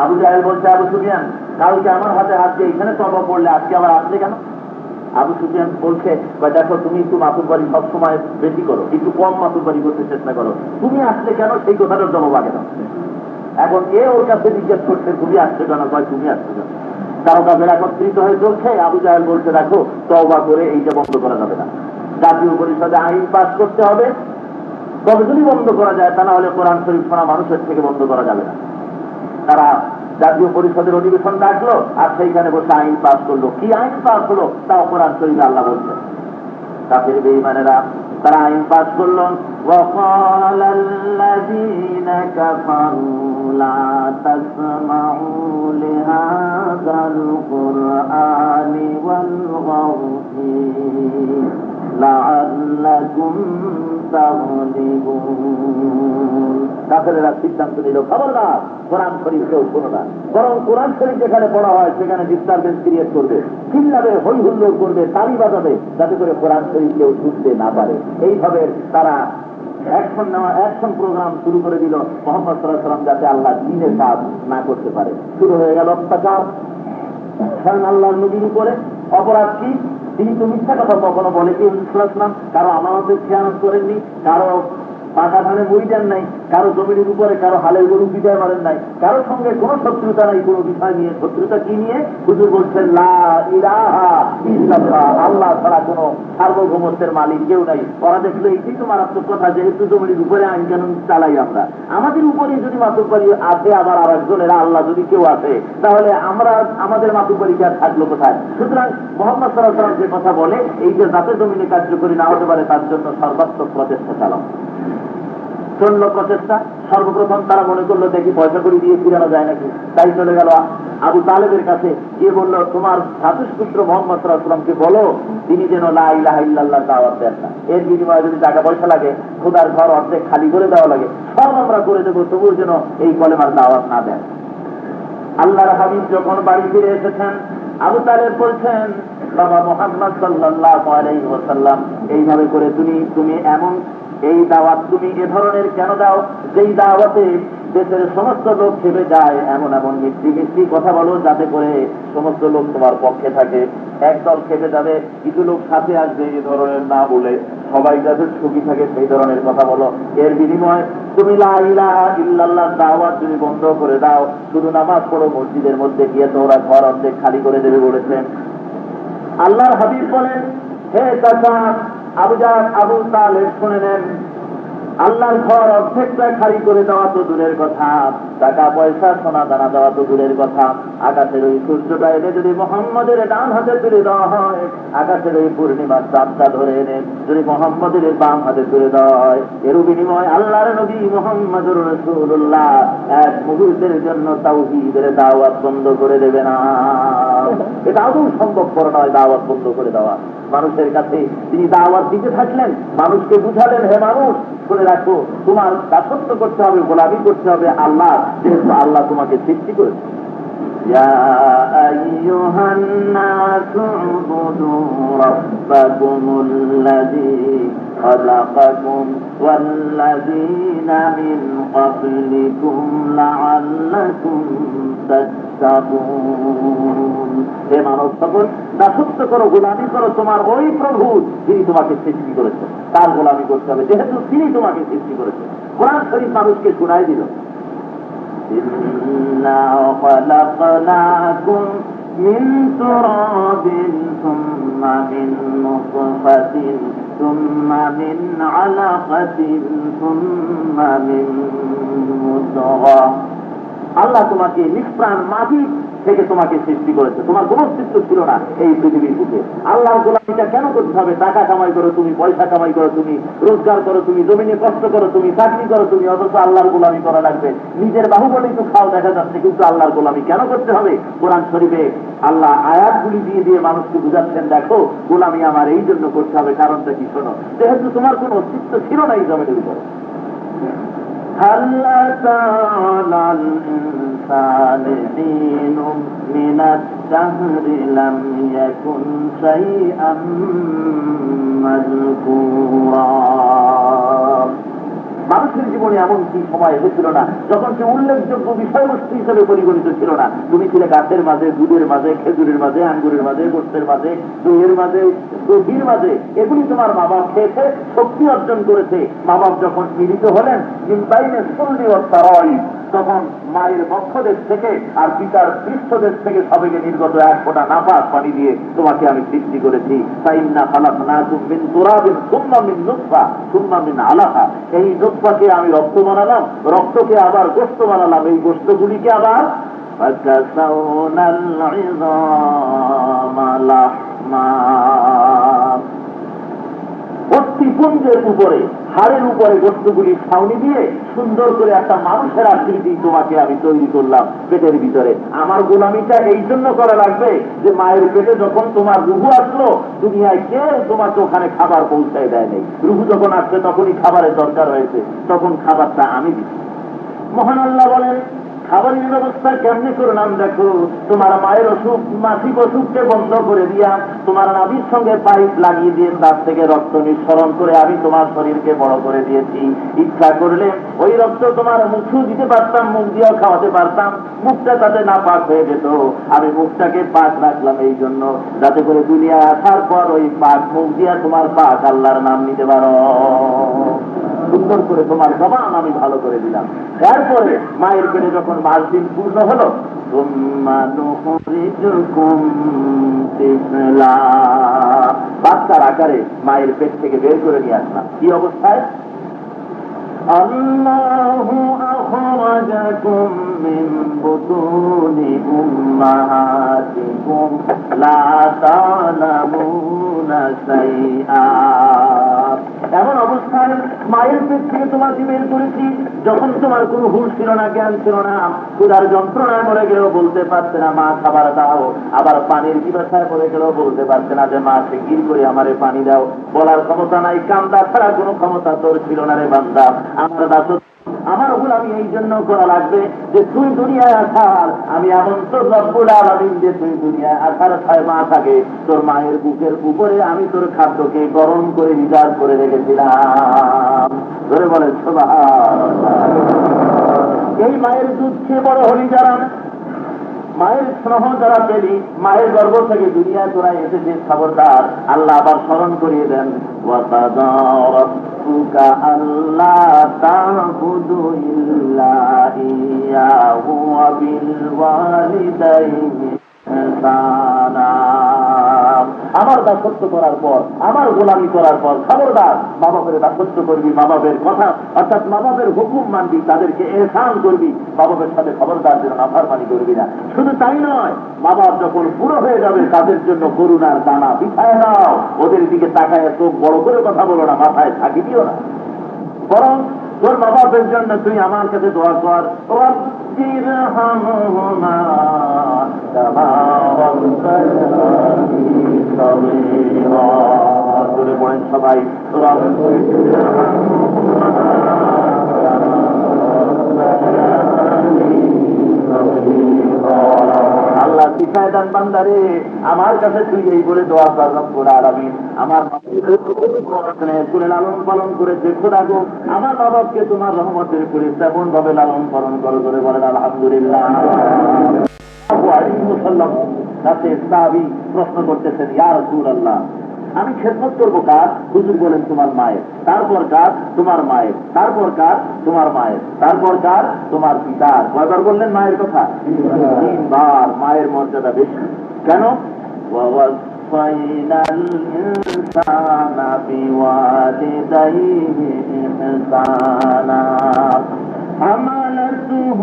আবু জাহেল বলছে আবু সুফিয়ান, কালকে আমার হাতে হাত দিয়ে এখানে তওবা পড়লে, আজকে আবার আসলে কেন? আবু সুফিয়ান বলছে, দেখো তুমি একটু মাতুব্বারি সবসময় বেশি করো, একটু কম মাতুব্বারি করতে চেষ্টা করো, তুমি আসলে কেন সেই কথাটার জবাব আগে দাও। এখন এ ওর কাছে জিজ্ঞেস করছে তুমি আসছে কেন? কয় তুমি আসছে কেন? কারো কাছে একত্রিত হয়ে চলছে। আবু জাহেল বলছে দেখো, তওবা করে এইটা বন্ধ করা যাবে না, জাতীয় পরিষদে আইন পাস করতে হবে, তবে যদি বন্ধ করা যায়, তা না হলে কোরআন শরীফ শোনা মানুষের থেকে বন্ধ করা যাবে না। তারা জাতীয় পরিষদের অধিবেশন ডাকলো, আর সেইখানে বসে আইন পাস করলো। কি আইন পাস হলো? তাও কোরআন শরীফে আল্লাহ বলছে। কাফের বেঈমানেরা তারা আইন পাস করলো, وقال الذين كفروا لا تسمعوا لهذا القرآن والغوا فيه لعلكم تغلبون। কাফেরেরা সিদ্ধান্ত নিল, খবরদার কোরআন শরীফ কেউ শোনো না, বরং কোরআন শরীফ যেখানে পড়া হয় সেখানে ডিস্টারবেন্স ক্রিয়েট করবে, চিল্লাবে, হই হুল্লোড় করবে, তালি বাজাবে, যাতে করে কোরআন শরীফ কেউ শুনতে না পারে। এইভাবে তারা অ্যাকশন প্রোগ্রাম শুরু করে দিল মুহাম্মদ সাল্লাল্লাহু আলাইহি ওয়াসাল্লাম যাতে আল্লাহ দ্বীনের কাজ না করতে পারে। শুরু হয়ে গেল অত্যাচার আল্লাহর নবীর উপরে। অপরাধ কি? তিনি তো মিথ্যা কথা কখনো বলে কি ইসলাম, কারো আমানতের খেয়ানত করেননি, কারো পাকা ধানে মুড়ি দেন নাই, কারো জমির উপরে কারো হালের গরু বিদায় মারেন নাই, কারো সঙ্গে কোনো শত্রুতা নাই কোনো বিষয় নিয়ে। শত্রুতা কি নিয়ে? হুজুর বলছেন লা ইলাহা ইল্লাল্লাহ, আল্লাহ ছাড়া কোনো সার্বভৌমত্বের মালিক কেউ নাই। ওরা দেখলো এইটাই তো মারাত্মক কথা, যেহেতু জমির উপরে আইন কানুন চালাই আমরা, আমাদের উপরে যদি মাতুব্বারি আছে, আবার আর একজনেরা আল্লাহ যদি কেউ আছে, তাহলে আমরা আমাদের মাতুব্বারি আর থাকলো কোথায়? সুতরাং মুহাম্মদ সাল্লাল্লাহু আলাইহি ওয়াসাল্লাম যে কথা বলে, এই যে যাতে জমিনে কার্যকরী না হতে পারে তার জন্য সর্বাত্মক প্রচেষ্টা চালাও। চলল প্রচেষ্টা। সর্বপ্রথম তারা মনে করলো দেখি পয়সা করে দিয়ে ফিরানো যায় নাকি, তাই চলে গেল আবু তালেবের কাছে, গিয়ে বললো তোমার ভ্রাতুষ্পুত্র মুহাম্মদ সাল্লাল্লাহু আলাইহি ওয়াসাল্লামকে বলো তিনি যেন লা ইলাহা ইল্লাল্লাহ দাওয়াত দেন না, এর বিনিময়ে যদি টাকা পয়সা লাগে, খোদার ঘর অর্ধেক খালি করে দেওয়া লাগে, সব আমরা করে দেবো, তবুও যেন এই কলেমার দাওয়াত না দেন। আল্লাহর হাবিব যখন বাড়ি ফিরে এসেছেন, আবু তালেব বলছেন বাবা মুহাম্মদ সাল্লাল্লাহু আলাইহি ওয়াসাল্লাম, এইভাবে করে তুমি এমন এই দাওয়াত তুমি এ ধরনের কেন দাও, যেই দাওয়াতে দেশের সমস্ত লোক খেপে যায়, এমন এমন মিষ্টি মিষ্টি কথা বলো যাতে করে সমস্ত লোক তোমার পক্ষে থাকে। একদল খেপে যাবে, কিছু লোক সাথে আসবে, এ ধরনের না বলে সবাই যাদের সুখী থাকে সেই ধরনের কথা বলো। এর বিনিময়ে তুমি লা ইলাহা ইল্লাল্লাহ দাওয়াত যদি বন্ধ করে দাও, শুধু নামাজ পড়ো মসজিদের মধ্যে গিয়ে, তো ওরা ঘর অর্ধেক খালি করে দেবে বলেছেন। আল্লাহর হাবিব বলেন, হে চাচা আবু তালেব শুনে নেন, আল্লাহর ঘর অর্ধেকটা খালি করে দেওয়া তো দূরের কথা, টাকা পয়সা সোনা দানা দেওয়া তো দূরের কথা, আকাশের ওই সূর্যটা এনে যদি মুহাম্মদের ডান হাতে তুলে দেওয়া হয়, আকাশের ওই পূর্ণিমার চাঁদটা ধরে এনে যদি মুহাম্মদের বাম হাতে তুলে দেওয়া হয়, এর বিনিময় আল্লাহর নবী মুহাম্মদুর রাসূলুল্লাহ এক মুহূর্তের জন্য তাওহীদের দাওয়াত বন্ধ করে দেবে না। এটা আদৌ সম্ভবপর নয় দাওয়াত বন্ধ করে দেওয়া। মানুষের কাছে তিনি দাওয়াত দিতে থাকলেন, মানুষকে বুঝালেন, হে মানুষ শুনে রাখো, তোমার দাসত্ব করতে হবে, গোলামি করতে হবে আল্লাহ, যেহেতু আল্লাহ তোমাকে সৃষ্টি করেছে। ইয়া আইয়ুহান নাসু উবুদু রাব্বাকুমুল্লাযী খালাকাকুম ওয়াল্লাযীনা মিন ক্বাবলিকুম লাআল্লাকুম তাত্তাকুন। হে মানব সকল, দাসত্ব করো, গোলামি করো তোমার ওই প্রভু যিনি তোমাকে সৃষ্টি করেছেন, তার গোলামি করতে হবে, যেহেতু তিনি তোমাকে সৃষ্টি করেছেন। কোরআন শরীফ মানুষকে শোনায় দিল, ইন্না খালাকনাকুম মিন তুরাবিন সুম্মা মিন নুতফাতিন সুম্মা মিন আলাকাতিন সুম্মা মিন মুদগা আল্লাহ তোমাকে নিষ্প্রাণ মাটি থেকে তোমাকে সৃষ্টি করেছে, তোমার কোনো অস্তিত্ব ছিল না এই পৃথিবীর বুকে। আল্লাহর গোলামিটা কেন করতে হবে? টাকা কামাই করো তুমি, পয়সা কামাই করো তুমি, রোজগার করো তুমি, জমিনে কষ্ট করো তুমি, চাকরি করো তুমি, অথচ আল্লাহর গোলামি করা লাগবে। নিজের বাহুবলেই তো খাও দেখা যাচ্ছে, কিন্তু আল্লাহর গোলামি কেন করতে হবে? কোরআন শরীফে আল্লাহ আয়াতগুলি দিয়ে দিয়ে মানুষকে বুঝাচ্ছেন, দেখো গোলামি আমার এই জন্য করতে হবে, কারণটা কি শোনো। যেহেতু তোমার কোনো অস্তিত্ব ছিল না এই জমিনের উপরে। هل أتى على الإنسان حين من الدهر لم يكن شيئا مذكورا। মানুষের জীবনে এমন কি সময় এসেছিল না যখন সে উল্লেখযোগ্য বিষয়বস্তু হিসেবে পরিগণিত ছিল না? তুমি ছিলে গাছের মাঝে, দুধের মাঝে, খেজুরের মাঝে, আঙ্গুরের মাঝে, গোস্তের মাঝে, দইয়ের মাঝে, দধির মাঝে। এগুলি তোমার মা বাপ খেয়েছে, শক্তি অর্জন করেছে। মা বাপ যখন মিলিত হলেন জিম্বাইনে সুলনি ও তারাই, তখন মায়ের বক্ষদেশ থেকে আর পিতার পৃষ্ঠদেশ থেকে সবেগে নির্গত এক ফোঁটা নাপাক পানি দিয়ে তোমাকে আমি সৃষ্টি করেছি। ফাইন্না খালাকনাকুম মিন তুরাবিন সুম্মা মিন নুতফা সুম্মা মিন আলাকা। এই নুতফাকে আমি রক্ত বানালাম, রক্তকে আবার গোশত বানালাম, এই গোশতগুলিকে আবার ফাকাসাউনাল ইযামা লাহমা। অস্থিপুঞ্জের উপরে, হাড়ের উপরে বস্তুগুলি ছাউনি দিয়ে সুন্দর করে একটা মানুষের আকৃতি তোমাকে আমি তৈরি করলাম পেটের ভিতরে। আমার গোলামিটা এই জন্য করা লাগবে যে মায়ের পেটে যখন তোমার রুহু আসলো, দুনিয়ায় কেউ তোমাকে ওখানে খাবার পৌঁছায় দেয় নেই। রুহু যখন আসছে তখনই খাবারের দরকার হয়েছে, তখন খাবারটা আমি দিচ্ছি। মহান আল্লাহ বলেন, খাবারের ব্যবস্থা কেমনি করলাম দেখো। তোমার মায়ের অসুখ, মাসিক অসুখকে বন্ধ করে দিয়া তোমার নাভির সঙ্গে পাইপ লাগিয়ে দিয়ে তার থেকে রক্ত নিঃসরণ করে আমি তোমার শরীরকে বড় করে দিয়েছি। ইচ্ছা করলে ওই রক্ত তোমার মুখেও দিতে পারতাম, মুখ দিয়েও খাওয়াতে পারতাম, মুখটা তাতে না পাক হয়ে যেত। আমি মুখটাকে পাক রাখলাম এই জন্য যাতে করে দুনিয়ায় আসার পর ওই পাক মুখ দিয়া তোমার পাক আল্লাহর নাম নিতে পারো। সুন্দর করে তোমার জবান আমি ভালো করে দিলাম। এরপরে মায়ের পেটে যখন 5 দিন পূর্ণ হলো, বাচ্চার আকারে মায়ের পেট থেকে বের করে নিয়ে আসলাম। কি অবস্থায়? আল্লাহু আখরাজাকুম মিন বুতুনি উম্মাহাতিকুম লা তা'লামুনা শাইআ। এমন অবস্থায় মায়ের পেট থেকে তোমাকে বের করেছি যখন তোমার কোনো হুঁশ ছিল না, জ্ঞান ছিল না, ক্ষুধার যন্ত্রণায় মরে গেলেও বলতে পারছে না মা খাবার দাও, আবার পানির পিপাসায় মরে গেলেও বলতে পারছে না যে মা শিগগির করে আমারে পানি দাও। বলার ক্ষমতা নাই, কান্দা ছাড়া কোনো ক্ষমতা তোর ছিল না রে বান্দা। আমার দাসত্ব, আমার গোলামি এই জন্য করা লাগবে যে তুই দুনিয়ায় আসার, আমি এমন তোর রব্বুল আলামিন যে তুই দুনিয়ায় আসার 6 মাস আগে তোর মায়ের বুকের উপরে আমি তোর খাদ্যকে গরম করে রিজার্ভ করে রেখেছিলাম। ধরে বলে সুবহানাল্লাহ। এই মায়ের দুধ খেয়ে বড় হলি যারা, মায়ের স্নেহ যারা পেলি, মায়ের গর্ভ থেকে দুনিয়া তোরা এসেছিস, খবরদার। আল্লাহ আবার স্মরণ করিয়ে দেন, ওয়াকাদা রাব্বুকা আল্লা তা'বুদু ইল্লা ইয়্যাহু ওয়া বিল ওয়ালিদাইনি ইহসানা। আমার দাসত্ব করার পর, আমার গোলামি করার পর খবরদার মা বাপের দাসত্ব করবি, মা বাপের কথা অর্থাৎ মা বাপের হুকুম মানবি, তাদেরকে এহসান করবি, মা বাপের সাথে খবরদার যেন নাফরমানি করবি না। শুধু তাই নয়, মা বাপ যখন পুরো হয়ে যাবে তাদের জন্য করুণার দানা বিছায় নাও। ওদের দিকে তাকায় চোখ বড় করে কথা বলো না, মাথায় থাকি দিও না, বরং তোর মা বাপের জন্য তুই আমার কাছে দোয়া কর, রব্বিরহামহুমা কামা রাব্বায়ানি সগীরা। জোরে পড়েন সবাই, রব্বিরহামহুমা কামা রাব্বায়ানি সগীরা। আল্লাহ শিখায় দেন বান্দারে, আমার কাছে তুই এই বলে দোয়া কর, রব্বুল আলামিন আমার করে লালন পালন করেছে, খোদা গো আমার মা বাপকে তোমার রহমতের করে তেমন ভাবে লালন পালন করো। ধরে বলেন আলহামদুলিল্লাহ। প্রশ্ন করতেছেন, ইয়া রাসূলুল্লাহ আমি খেদমত করবো কার? হুজুর বলেন তোমার মায়ের, তারপর কার? তোমার মায়ের, তারপর কার? তোমার মায়ের, তারপর কার? তোমার পিতার। কয়বার বললেন মায়ের কথা? 3 বার। মায়ের মর্যাদা বেশি কেন? وَوَصَّيْنَا الْإِنسَانَ بِوَالِدَيْهِ إِحْسَانًا حَمَلَتْهُ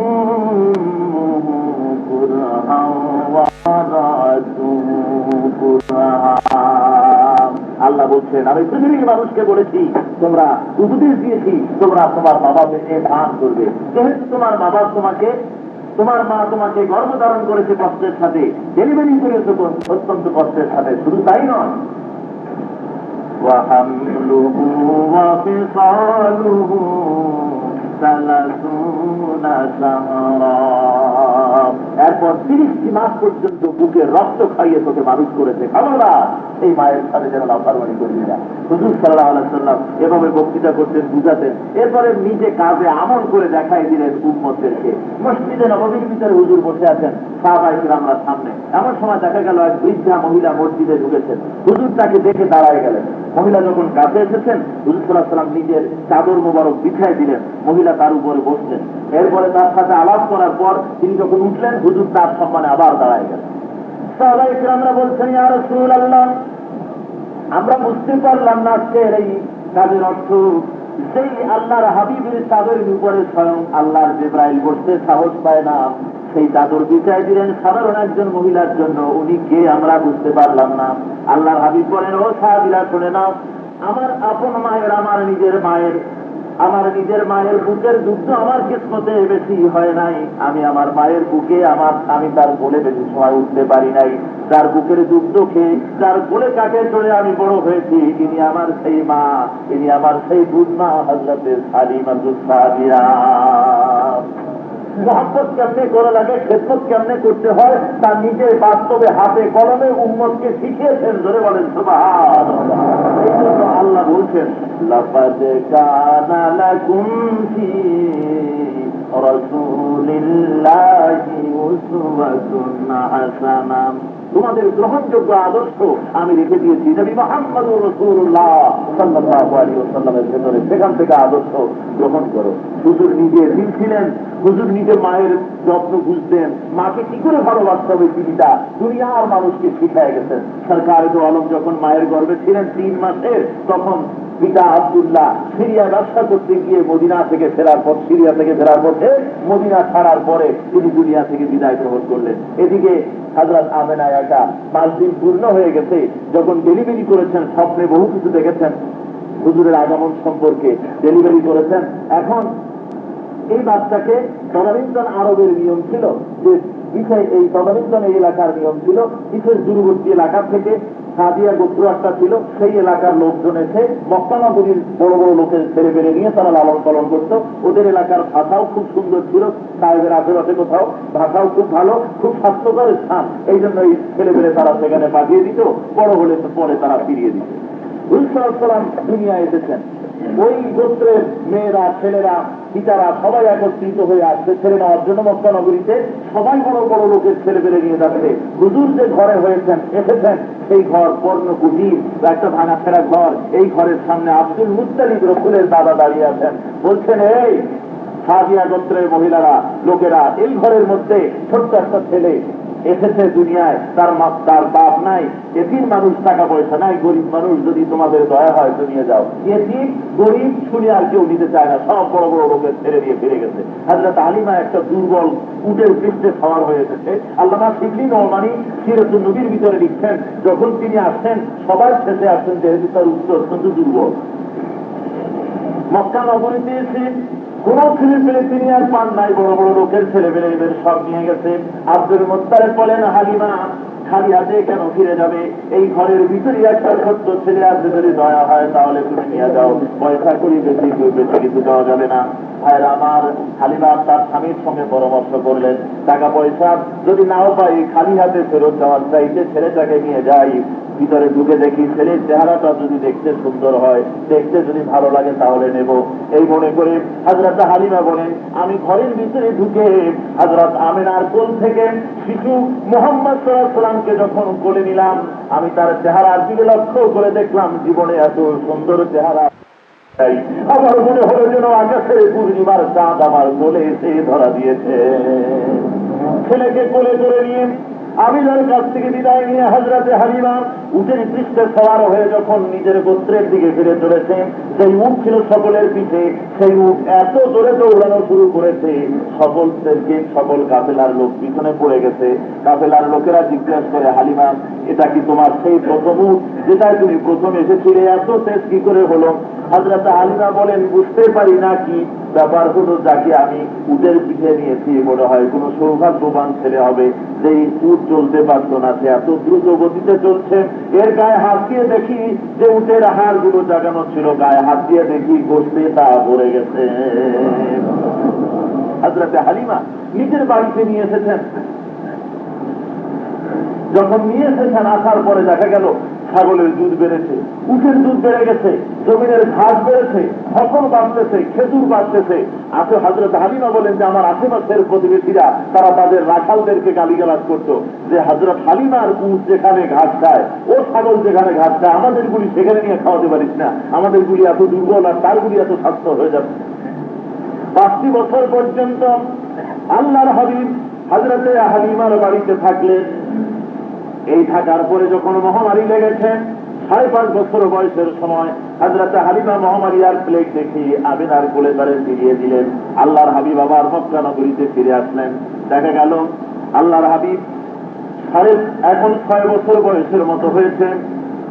আল্লাহ বলছেন, আমি পৃথিবীর মানুষকে বলেছি, তোমরা উপদেশ দিয়েছি, তোমরা তোমার মা বাবাকে ধান করবে। যেহেতু তোমার মা বাবা তোমার মা তোমাকে গর্ভধারণ করেছে কষ্টের সাথে, ডেলিভারি করেছে অত্যন্ত কষ্টের সাথে, শুধু তাই নয়, وحمله وفصاله 30 شهرا, এরপর 30টি মাস পর্যন্ত বুকের রক্ত খাইয়ে তোকে মানুষ করেছে। খবরদার এই মায়ের সাথে যেন লাফারমানি করবি না। হুজুর সাল্লাল্লাহু আলাইহি ওয়াসাল্লাম এভাবে বক্তৃতা করতেন, বুঝাতেন। এরপরে নিজে কাজে আমল করে দেখাই দিলেন উম্মতদেরকে। মসজিদে নববীর ভিতরে হুজুর বসে আছেন, সাহাবায়ে কিরামরা সামনে। এমন সময় দেখা গেল এক বৃদ্ধা মহিলা মসজিদে ঢুকেছেন। হুজুর তাকে দেখে দাঁড়ায় গেলেন। মহিলা যখন কাছে এসেছেন, হুজুর সাল্লাল্লাহু আলাইহি ওয়াসাল্লাম নিজের চাদর মোবারক বিছায় দিলেন, মহিলা তার উপরে বসলেন। এরপরে তার সাথে আলাপ করার পর তিনি যখন উঠলেন, হুজুর তার সম্মানে আবার দাঁড়ায় গেলেন। সাহাবায়ে কিরামরা বলছেন, ইয়া রাসূলুল্লাহ, আমরা বুঝতে পারলাম না আজকের এই কাজের অর্থ। সেই আল্লাহর হাবিবের চাদরের উপরে স্বয়ং আল্লাহর জিবরাইল বসতে সাহস পায় না, সেই চাদর বিছায় দিলেন সাধারণ একজন মহিলার জন্য। উনি কে আমরা বুঝতে পারলাম না। আল্লাহর হাবিব বলেন, ও সাহাবীরা শুনে নাও, আমার আপন মায়ের, আমার নিজের মায়ের বুকের দুধ আমার কিসমতে বেশি হয় নাই। আমি আমার মায়ের বুকে আমি তার কোলে বেশি সময় উঠতে পারি নাই। যার বুকের দুধ খেয়ে, যার কোলে কাকে চড়ে আমি বড় হয়েছি, ইনি আমার সেই মা, ইনি আমার সেই দুধ মা, হযরতে হালিমাতুস সাদিয়া। মোহাম্মদ কেমনে করে লাগে, খেদমত কেমনে করতে হয়, তা নিজে বাস্তবে হাতে কলমে উম্মতকে শিখিয়েছেন। ধরে বলেন সুবহানাল্লাহ। এই জন্য আল্লাহ বলছেন, লাকাদ কানা লাকুম ফি রাসূলিল্লাহি উসওয়াতুন হাসানাহ, তোমাদের গ্রহণযোগ্য আদর্শ আমি রেখে দিয়েছি নবী মুহাম্মদুর রাসূলুল্লাহ সাল্লাল্লাহু আলাইহি ওয়াসাল্লামের ভেতরে। সেখান থেকে আদর্শ গ্রহণ করো। হুজুর নিজে দিন ছিলেন, হুজুর নিজে মায়ের যত্ন বুঝতেন, মাকে কি করে ভালোবাসতে হবে জীবিতা দুনিয়ার মানুষকে শিখায় গেছেন। সরকার দো আলম যখন মায়ের গর্ভে ছিলেন 3 মাসের, তখন পিতা আব্দুল্লাহ সিরিয়া ব্যবসা করতে গিয়ে সিরিয়া থেকে ফেরার পথে মদিনা ছাড়ার পরে তিনি দুনিয়া থেকে বিদায় গ্রহণ করলেন। এদিকে হযরত আমেনা একা 5 দিন পূর্ণ হয়ে গেছে, যখন ডেলিভারি করেছেন, স্বপ্নে বহু কিছু দেখেছেন হুজুরের আগমন সম্পর্কে, ডেলিভারি করেছেন। এখন এই বাচ্চাকে তদানীন্তন আরবের নিয়ম ছিল যে এই তদানীন্তন এই এলাকার নিয়ম ছিল, বিশেষ দূরবর্তী এলাকা থেকে সাদিয়া গোত্র একটা ছিল, সেই এলাকার লোকজন এসে মক্কা নগরীর বড় বড় লোকের ছেলে পেলে নিয়ে তারা লালন পালন করত। ওদের এলাকার ভাষাও খুব সুন্দর ছিল, সাহেবের আশেপাশে কোথাও ভাষাও খুব ভালো, খুব স্বাস্থ্যকর স্থান। এই জন্য এই ছেলে পেলে তারা সেখানে পাঠিয়ে দিত, বড় হলে পরে তারা ফিরিয়ে দিত। রাসূল সাল্লাল্লাহু আলাইহি ওয়াসাল্লাম দুনিয়ায় এসেছেন, ওই গোত্রের মেয়েরা, ছেলেরা, পিতারা সবাই একত্রিত হয়ে আসছে ছেলে নেওয়ার জন্য মক্কা নগরীতে। সবাই বড় বড় লোকের ছেলে পেলে নিয়ে যাচ্ছে। হুজুর যে ঘরে এসেছেন সেই ঘর পর্ণ কুটির, একটা ভাঙা ফেরা ঘর। এই ঘরের সামনে আব্দুল মুত্তালিব রাসূলের দাদা দাঁড়িয়ে আছেন, বলছেন, এই সাদিয়া গোত্রের মহিলারা, লোকেরা, এই ঘরের মধ্যে ছোট্ট একটা ছেলে এসেছে দুনিয়ায়, তার বাপ নাই, এতিম মানুষ, টাকা পয়সা নাই, গরিব মানুষ, যদি তোমাদের দয়া হয় তো নিয়ে যাও। এতিম গরিব শুনে আর কেউ নিতে চায় না, সব বড় বড় লোকের ছেড়ে দিয়ে ফিরে গেছে। হযরত হালিমা একটা দুর্বল উটের পৃষ্ঠে সওয়ার হয়ে এসেছে। আল্লামা শিবলি নোমানী সিরাতুন নবীর ভিতরে লিখছেন, যখন তিনি আসছেন সবার শেষে আসছেন, যেহেতু তার উচ্চ অত্যন্ত দুর্বল। মক্কা নগরীতে এসে কোন ছেলে পেলে তিনি আর পান নাই, বড় বড় লোকের ছেলে পেলে এদের সব নিয়ে গেছে। আব্দুল মুত্তালিব বলেন, হালিমা খালি হাতে কেন ফিরে যাবে? এই ঘরের ভিতরে একটা ছোট্ট ছেলে আছে, যদি দয়া হয় তাহলে তুমি নিয়ে যাও, পয়সা করি বেশি কিছু দেওয়া যাবে না। ভাইরা আমার, হালিমা তার স্বামীর সঙ্গে পরামর্শ করলেন, টাকা পয়সা যদি নাও পাই খালি হাতে ফেরত যাওয়ার চাইতে ছেলেটাকে নিয়ে যাই, ভিতরে ঢুকে দেখি ছেলের চেহারাটা যদি দেখতে সুন্দর হয়, দেখতে যদি ভালো লাগে তাহলে নেব। এই মনে করে হযরত হালিমা বলেন, আমি ঘরের ভিতরে ঢুকে হযরত আমিনার কোল থেকে শিশু মুহাম্মদ সাল্লাল্লাহু আলাইহি ওয়াসাল্লামকে যখন কোলে নিলাম, আমি তার চেহারার দিকে লক্ষ্য করে দেখলাম, জীবনে এত সুন্দর চেহারা আমার মনে হলো যেন আকাশের পূর্ণিমার চাঁদ আমার কোলে এসে ধরা দিয়েছে। ছেলেকে কোলে করে নিয়ে আমিনার কাছ থেকে বিদায় নিয়ে হযরতে হালিমা উটের পৃষ্ঠে সওয়ার হয়ে যখন নিজের গোত্রের দিকে ফিরে চলেছেন, সেই উট ছিল সকলের পিঠে, সেই উট এত জোরে দৌড়ানো শুরু করেছে, সকল কাফেলার লোক পিছনে পড়ে গেছে। কাফেলার লোকেরা জিজ্ঞাসা করে, হালিমা এটা কি তোমার সেই প্রথম উট যেটাই তুমি প্রথম এসেছিলে? এত তেজ কি করে হলো? হযরত হালিমা বলেন, বুঝতে পারি না কি ব্যাপার হলো, যাকে আমি উটের পিঠে নিয়েছি মনে হয় কোনো সৌভাগ্যবান ছেলে হবে। যে উট চলতে পারতো না, সে এত দ্রুত গতিতে চলছে। এর গায়ে হাত দিয়ে দেখি যে উটের হাড় গুলো জাগানো ছিল, গায়ে হাত দিয়ে দেখি গোস্তে তা ভরে গেছে। হযরত হালিমা নিজের বাড়িতে নিয়ে এসেছেন। যখন নিয়ে এসেছেন, আসার পরে দেখা গেল ছাগলের দুধ বেড়েছে, উটের দুধ বেড়ে গেছে, জমিনের ঘাস বেড়েছে, ফসল বাড়তেছে, খেজুর বাড়তেছে। আছে হযরত হালিমা বলেন যে আমার আশেপাশের প্রতিবেশীরা তারা তাদের রাখালদেরকে গালিগালাজ করতো যে হযরত হালিমার উট যেখানে ঘাস খায়, ও ছাগল যেখানে ঘাস খায়, আমাদের গুলি সেখানে নিয়ে খাওয়াতে পারিস না, আমাদের গুলি এত দুর্বল আর তার গুলি এত স্বাস্থ্য হয়ে যাচ্ছে। 5টি বছর পর্যন্ত আল্লাহর হাবিব হযরত হালিমার বাড়িতে থাকলেন। এই থাকার পরে যখন মহামারী লেগেছে, 5.5 বছর বয়সের সময় হযরত হালিমা মহামারী আর প্লেগ দেখি আমিনার কোলে তারে ফিরিয়ে দিলেন। আল্লাহর হাবিব আবার মক্কা নগরীতে ফিরে আসলেন। দেখা গেল আল্লাহর হাবিব এখন 6 বছর বয়সের মতো হয়েছে।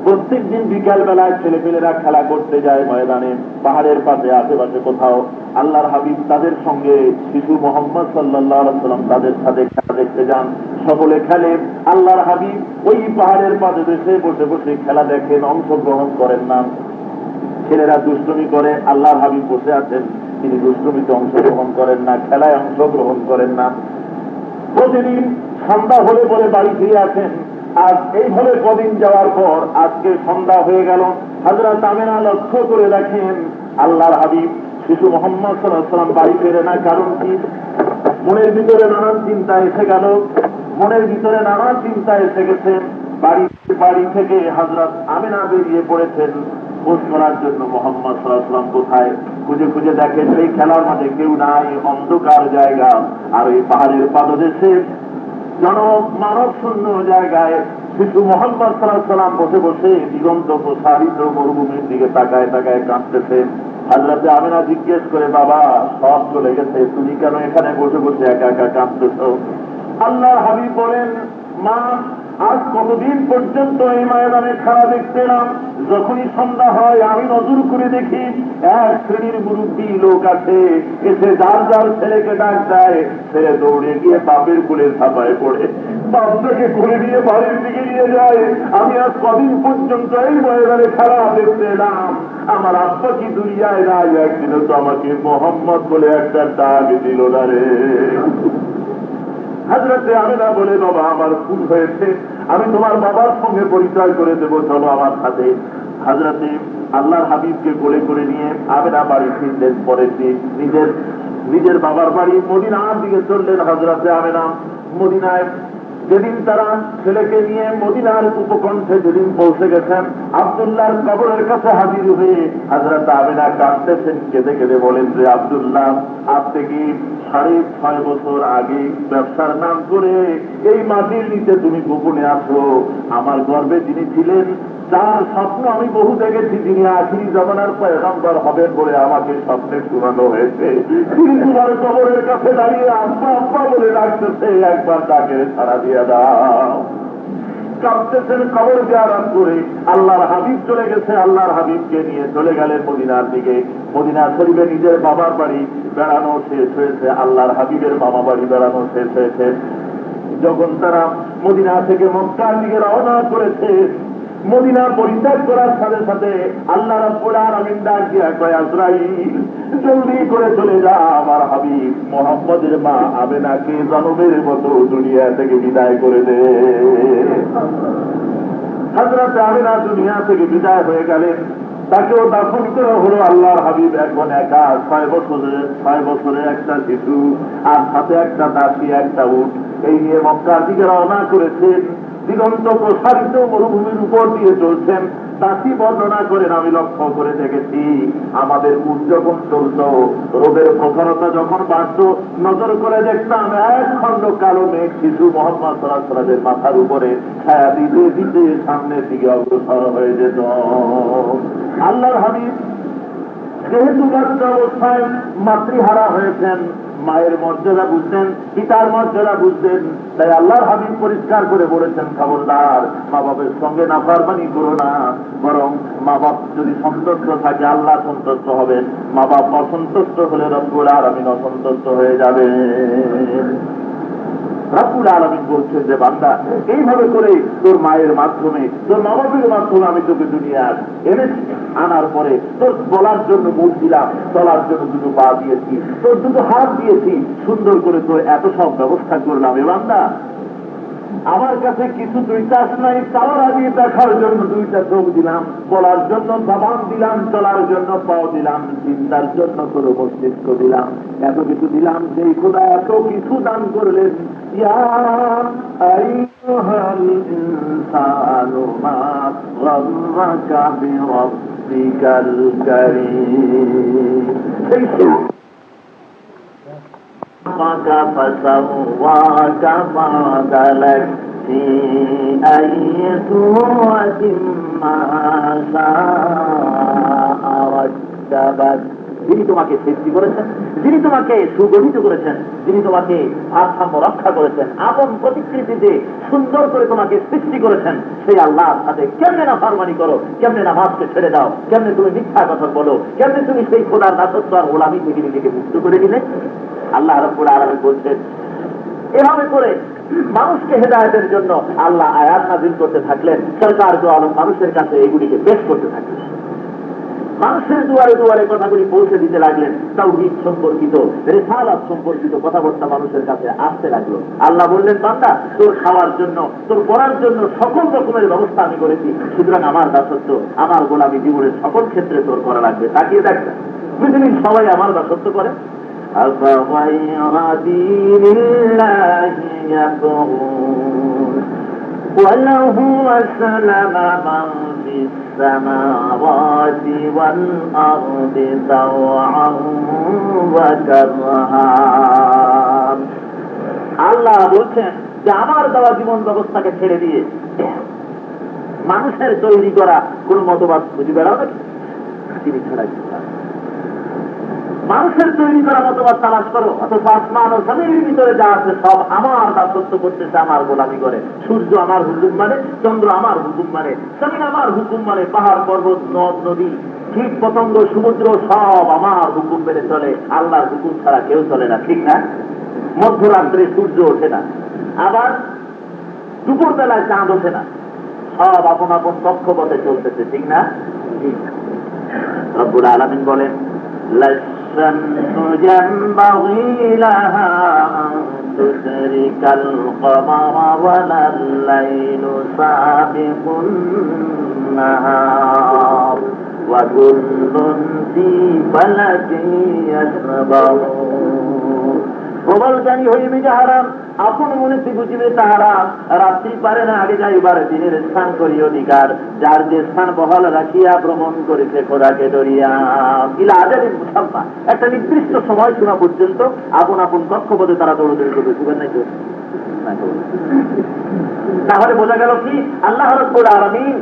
প্রত্যেক দিন বিকাল বেলায় ছেলেপেলেরা খেলা করতে যায় ময়দানে, পাহাড়ের পাশে আশেপাশে কোথাও। আল্লাহর হাবিব তাদের সঙ্গে শিশু মোহাম্মদ সাল্লাল্লাহু আলাইহি ওয়াসাল্লাম তাদের সাথে খেলা দেখতে যান। সকলে খেলে, আল্লাহর হাবিব ওই পাহাড়ের পাশে বসে বসে খেলা দেখেন, অংশগ্রহণ করেন না। ছেলেরা দুষ্টুমি করে, আল্লাহর হাবিব বসে আছেন, তিনি দুষ্টুমিতে অংশগ্রহণ করেন না, খেলায় অংশগ্রহণ করেন না। প্রতিদিন সন্ধ্যা হলে বলে বাড়ি ফিরে আসেন। আর এইভাবে কদিন যাওয়ার পর আজকে সন্ধ্যা হয়ে গেল। হযরত আমিনা লক্ষ্য করে দেখেন আল্লাহর হাবিব শিশু মোহাম্মদ সাল্লাল্লাহু আলাইহি ওয়াসাল্লাম বাড়ি ফেরে না। কারণ কি? মনের ভিতরে নানান চিন্তা এসে গেল, মনের ভিতরে নানান চিন্তা এসে গেছে। বাড়ি থেকে হযরত আমিনা বেরিয়ে পড়েছেন খোঁজ করার জন্য মোহাম্মদ সাল্লাল্লাহু আলাইহি ওয়াসাল্লাম কোথায়। খুঁজে খুঁজে দেখেন সেই খেলার মাঠে কেউ নাই, অন্ধকার জায়গা। আর এই পাহাড়ের পাদদেশে মানব শূন্য জায়গায় শিশু মোহাম্মদ সাল্লাল্লাহু আলাইহি ওয়াসাল্লাম বসে বসে দিগন্ত প্রসারিত মরুভূমির দিকে তাকায় তাকায় কাঁদতেছে। হযরত আমিনা জিজ্ঞেস করে, বাবা সব চলে গেছে, তুমি কেন এখানে বসে বসে একা একা কাঁদতেছ? আল্লাহর হাবিব বলেন, মা আজ কতদিন পর্যন্ত এই ময়দানে খেলা দেখতে এলাম, যখনই সন্ধ্যা হয় আমি নজর করে দেখি এক শ্রেণীর মুরব্বী লোক আছে, এসে যার যার ছেলেকে ডাক দেয়, ছেলে দৌড়ে গিয়ে বাপের কোলে ঝাঁপায় পড়ে, বাপটাকে কোলে নিয়ে বাড়ির দিকে নিয়ে যায়। আমি আজ কদিন পর্যন্ত এই ময়দানে খেলা দেখতে এলাম, আমার আব্বা কি দুনিয়ায় নাই, একদিনও তো আমাকে মোহাম্মদ বলে একটা ডাক দিল না রে। হযরতে আমিনা বলে, বাবা আমার ভুল হয়েছে, আমি তোমার বাবার সঙ্গে পরিচয় করে দেবো, চলো আমার সাথে। হযরতে আল্লাহর হাবিবকে কোলে করে নিয়ে আমিনা বাড়ি ফিরলেন। পরের দিন নিজের বাবার বাড়ি মদিনার দিকে চললেন হযরতে আমিনা। মদিনায় যেদিন তারা ছেলেকে নিয়ে মদিনার উপকণ্ঠে যেদিন পৌঁছে গেছেন, আব্দুল্লাহর কবরের কাছে হাজির হয়ে হযরত আমিনা কাঁদতেছেন, কেঁদে কেঁদে বলেন যে আব্দুল্লাহ, আজ থেকে 6.5 বছর আগে ব্যবসার নাম করে এই মাটির নিচে তুমি গোপনে আসো। আমার গর্বে যিনি ছিলেন, যার স্বপ্ন আমি বহু দেখেছি, যিনি আখিরি জামানার পয়গম্বর হবেন বলে আমাকে স্বপ্নে শোনানো হয়েছে, তিনি তোমার কবরের কাছে দাঁড়িয়ে আব্বা আব্বা বলে ডাকতেছে, একবার ডাকে সাড়া দিয়ে দাও। কাঁদতেছেন কবর জিয়ারত করে। আল্লাহর হাবিব চলে গেছে, আল্লাহর হাবিবকে নিয়ে চলে গেলেন মদিনার দিকে। মদিনা শরীফে নিজের বাবার বাড়ি বেড়ানো শেষ হয়েছে, আল্লাহর হাবিবের মামা বাড়ি বেড়ানো শেষ হয়েছে। যখন তারা মদিনা থেকে মক্কার দিকে রওনা করেছে, মদিনা পরিত্যাগ করার সাথে সাথে আল্লাহ রাব্বুল আলামিন ডাক দিয়া কয়, আজরাইল জলদি করে চলে যা, আমার হাবিব মুহাম্মদের মা আমিনাকে জনমের মতো দুনিয়া থেকে বিদায় করে দে। হযরত আমিনা দুনিয়া থেকে বিদায় হয়ে গেলেন, তাকেও দাফন করা হলো। আল্লাহর হাবিব এখন একা, 6 বছরের একটা শিশু আর সাথে একটা দাসী, একটা উট, এই নিয়ে মক্কার দিকে রওনা করেছেন। দিগন্ত প্রসারিত মরুভূমির উপর দিয়ে চলছেন। দাসী বর্ণনা করেন, আমি লক্ষ্য করে দেখেছি আমাদের উট যখন চলত, রোদের প্রখরতা যখন বাড়ত, নজর করে দেখতাম এক খণ্ড কালো মেঘ শিশু মোহাম্মদ সাল্লাল্লাহু আলাইহি ওয়াসাল্লামের মাথার উপরে ছায়া দিতে দিতে সামনের দিকে অগ্রসর হয়ে যেত। আল্লাহর হাবিব যেহেতু বাচ্চা অবস্থায় মাতৃহারা হয়েছেন, মায়ের মর্যাদা বুঝতেন, পিতার মর্যাদা বুঝতেন। তাই আল্লাহর হাবিব পরিষ্কার করে বলেছেন, খবরদার মা বাপের সঙ্গে নাফরমানি করো না, বরং মা বাপ যদি সন্তুষ্ট থাকে আল্লাহ সন্তুষ্ট হবেন, মা বাপ অসন্তুষ্ট হলে রব্বুল আলামিন অসন্তুষ্ট হয়ে যাবে। রব্বুল আলামিন বলছেন যে বান্দা, এইভাবে করে তোর মায়ের মাধ্যমে, তোর মা বাপের মাধ্যমে আমি তোকে দুনিয়ার এনেছি। আনার পরে তোর বলার জন্য মুখ দিলাম, চলার জন্য দুটো পা দিয়েছি, তোর দুটো হাত দিয়েছি, সুন্দর করে তোর এত সব ব্যবস্থা করলাম। এ বান্দা, আমার কাছে কিছু তুই চাস নাই, চাওয়ার আগে দেখার জন্য দুইটা চোখ দিলাম, বলার জন্য জবান দিলাম, চলার জন্য পাও দিলাম, চিন্তার জন্য তোর মস্তিষ্ক দিলাম, এত কিছু দিলাম। যেই খোদা এত কিছু দান করলেন, ইয়া আইয়ুহাল ইনসানু মা গাররাকা বিরাব্বিকাল কারীম। فسواك فعدلك في أي صورة ما شاء ركبك। যিনি তোমাকে সৃষ্টি করেছেন, যিনি তোমাকে সুগঠিত করেছেন, যিনি তোমাকে ভারসাম্য রক্ষা করেছেন, আপন প্রতিকৃতিতে সুন্দর করে তোমাকে সৃষ্টি করেছেন, সেই আল্লাহর সাথে কেমনে নাফরমানি করো, কেমনে নামাজকে ছেড়ে দাও, কেমনে তুমি মিথ্যা কথা বলো, কেমনে তুমি সেই খোদার দাসত্ব আর গোলামি থেকে নিজেকে মুক্ত করে দিলে। আল্লাহ রাব্বুল আলামিন বলছেন, এভাবে করে মানুষকে হেদায়েতের জন্য আল্লাহ আয়াত নাযিল করতে থাকলেন, সরকার তো আলম মানুষের কাছে এগুলিকে পেশ করতে থাকলেন, মানুষের দুয়ারে দুয়ারে কথাগুলি পৌঁছে দিতে লাগলেন। তাওহীদ সম্পর্কিত, রিসালাত সম্পর্কিত কথাবার্তা মানুষের কাছে আসতে লাগলো। আল্লাহ বললেন, বান্দা, তোর খাওয়ার জন্য, তোর পড়ার জন্য সকল রকমের ব্যবস্থা আমি করেছি, সুতরাং আমার দাসত্ব, আমার গোলামি জীবনের সকল ক্ষেত্রে তোর করা লাগবে। তাকিয়ে দেখবেন পৃথিবীর সবাই আমার দাসত্ব করে। أفغير دين الله يبغون وله أسلم من في السماوات والأرض طوعا وكرها। আল্লাহ বলছেন যে আমার দেওয়া জীবন ব্যবস্থাকে ছেড়ে দিয়ে মানুষের তৈরি করা কোন মতবাদ খুঁজে বেড়াও নাকি? তিনি ছাড়াই মানুষের তৈরি করা মতবাদ তালাশ করো, অথচ আসমান ও জমিনের ভিতরে যা আছে সব আমার দাসত্ব করতেছে, আমার গোলামি করে। সূর্য আমার হুকুম মানে, চন্দ্র আমার হুকুম মানে, জমিন আমার হুকুম মানে, পাহাড় পর্বত নদ নদী কীট পতঙ্গ সমুদ্র সব আমার হুকুম মেনে চলে। আল্লাহর হুকুম ছাড়া কেউ চলে না, ঠিক না? মধ্যরাত্রে সূর্য ওঠে না, আবার দুপুর বেলায় চাঁদ ওঠে না, সব আপন আপন কক্ষপথে চলতেছে, ঠিক না? রব্বুল আলামিন বলেন, للشمس ينبغي لها أن تدرك القمر ولا الليل سابق النهار وكل في فلك يسبحون। প্রবল জ্ঞানী হইবে যাহারা, আপন মনে বুঝিবে তাহারা, রাত্রি পারে না আগে যাইবার দিনের স্থান করি অধিকার, যার যে স্থান বহাল রাখিয়া ভ্রমণ করেছে খোদাকে ডরিয়া। ইলা আজালিন মুসাম্মা, একটা নির্দিষ্ট সময় সীমা পর্যন্ত আপন আপন কক্ষপথে তারা দৌড়দৌড়ি করবে। বুঝবেন নাই তো? তাহলে বোঝা গেল কি, আল্লাহ রাব্বুল আলামিন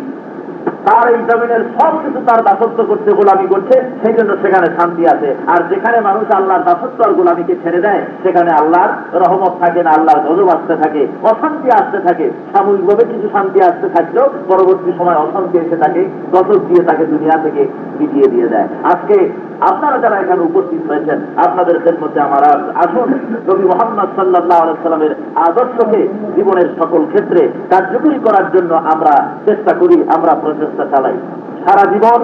তার এই জমিনের সব কিছু তার দাসত্ব করতে, গোলামি করছে, সেই জন্য সেখানে শান্তি আছে। আর যেখানে মানুষ আল্লাহর দাসত্ব আর গোলামিকে ছেড়ে দেয়, সেখানে আল্লাহর রহমত থাকে না, আল্লাহর গজব আসতে থাকে, অশান্তি আসতে থাকে। সাময়িকভাবে কিছু শান্তি আসতে থাকলেও পরবর্তী সময় অশান্তি এসে থাকে, গজব দিয়ে তাকে দুনিয়া থেকে বিটিয়ে দিয়ে দেয়। আজকে আপনারা যারা এখানে উপস্থিত হয়েছেন, আপনাদের খেদমতে আমার আসুন নবী মুহাম্মদ সাল্লাল্লাহু আলাইহি ওয়াসাল্লামের আদর্শকে জীবনের সকল ক্ষেত্রে কার্যকরী করার জন্য আমরা চেষ্টা করি, আমরা প্রচেষ্টা চালাই। সারা জীবন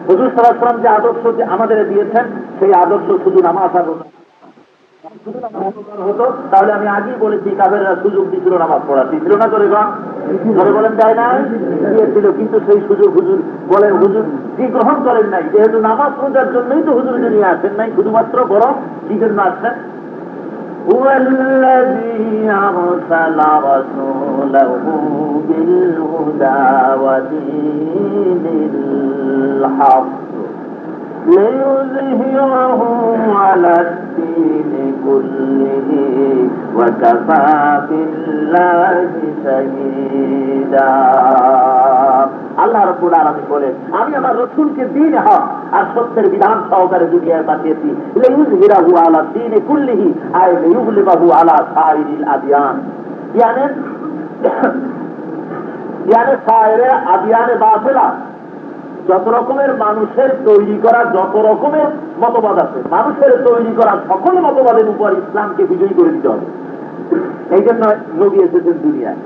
হুজুর সাল্লাল্লাহু আলাইহি ওয়াসাল্লাম যে আদর্শ আমাদের দিয়েছেন, সেই আদর্শ শুধু নামাজ আর হতো, তাহলে আমি আগেই বলেছি কাফেররা সুযোগ দিছিল নামাজ পড়া, দিছিল না? করে বলেন দেয় না? দিয়েছিল, কিন্তু সেই সুযোগ হুজুর বলেন হুজুর কি গ্রহণ করেন নাই। যেহেতু নামাজ পড়ার জন্যই তো হুজুর দুনিয়া আসেন নাই, শুধুমাত্র বরং কি জন্য আসছেন? هو الذي أرسل رسوله بالهدى ودين الحق ليظهره على الدين كله وكفى بالله شهيدا। আল্লাহ রাব্বুল আলামিন বলেন, আমি আমার রাসূলকে দ্বীন হক আর সত্যের বিধান সহকারে দুনিয়ায় পাঠিয়েছি। লিইয়ুযহিরাহু আলা দ্বীনি কুল্লিহি আয় লিইয়ুগলিবাহু আলা সাইরিল আদিয়ান। ইয়ানে সাইরে আদিয়ানে বাতিলা, যত রকমের মানুষের তৈরি করা যত রকমের মতবাদ আছে, মানুষের তৈরি করা সকল মতবাদের উপর ইসলামকে বিজয়ী করে দিতে হবে। এই জন্য নবী এসেছেন দুনিয়ায়।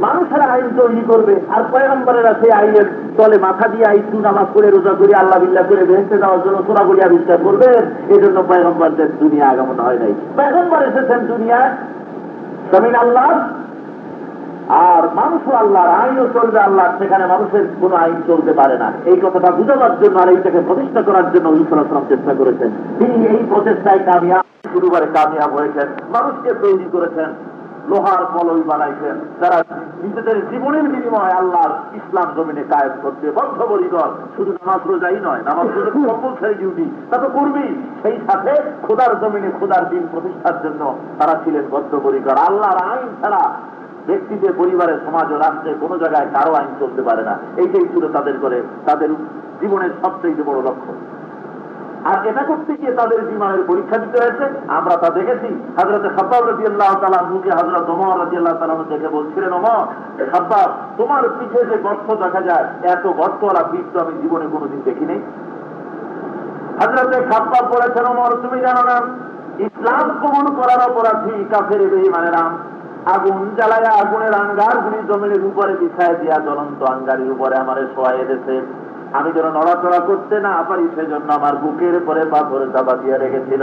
মানুষেরা আইন তৈরি করবে, আর পয়গম্বরেরা সেই আইনের তলে মাথা দিয়ে একটু নামাজ করে রোজা করে আল্লাহ বিল্লাহ করে বেহেশতে যাওয়ার জন্য সোনাগুলি আবিষ্কার করবে। এই জন্য পয়গম্বরদের দুনিয়া আগমন হয় নাই। পয়গম্বর এসেছেন দুনিয়ায় জমিন আল্লাহ, আর মানুষও আল্লাহর, আইনও চলবে আল্লাহ, সেখানে মানুষের কোন আইন চলতে পারে না। এই কথাটা বুঝাবার জন্য আর এইটাকে প্রতিষ্ঠা করার জন্য রাসূলুল্লাহ সাল্লাল্লাহু আলাইহি ওয়াসাল্লাম চেষ্টা করেছেন। তিনি এই প্রচেষ্টায় কামিয়াব, শুরুবারে কামিয়াব হয়েছেন। মানুষকে তৈরি করেছেন, লোহার কলই বানাইছেন, যারা নিজেদের জীবনের বিনিময়ে আল্লাহর ইসলাম জমিনে কায়েম করতে বদ্ধপরিকর। শুধু নামাজ রোজাই নয়, নামাজ রোজা কম্পালসারি ডিউটি, তা তো করবেই, সেই সাথে খোদার জমিনে খোদার দিন প্রতিষ্ঠার জন্য তারা ছিলেন বদ্ধপরিকর। আল্লাহর আইন ছাড়া ব্যক্তিদের, পরিবারের, সমাজ ও রাষ্ট্রে কোনো জায়গায় কারো আইন চলতে পারে না। এইটাই ছিল তাদের জীবনের সবচেয়ে বড় লক্ষ্য। আর এটা করতে গিয়ে তাদের জীবনের পরীক্ষা দিতে হয়েছে। আমরা তা দেখেছি। হযরত খাব্বাব রাদিয়াল্লাহু তাআলা আনহুকে হযরত ওমর রাদিয়াল্লাহু তাআলা আনহু দেখে বলছিলেন, ওমর, খাব্বাব, তোমার পিঠে যে গর্ত দেখা যায়, এত গর্তওয়ালা পিঠ তো আমি জীবনে কোনোদিন দেখিনি। হযরত খাব্বাব বলেছেন, ওমর, তুমি জানো না, ইসলাম কবুল করার অপরাধী কাফের বেঈমানেরা আগুন জ্বালায়া আগুনের আঙ্গারগুলি জমিনের উপরে বিছায় দিয়া জ্বলন্ত আঙ্গারের উপরে আমারে শোয়াই দিয়েছে। আমি যেন নড়াচড়া করতে না পারি সেজন্য আমার বুকের উপরে পাথর চাপা দিয়ে রেখেছিল।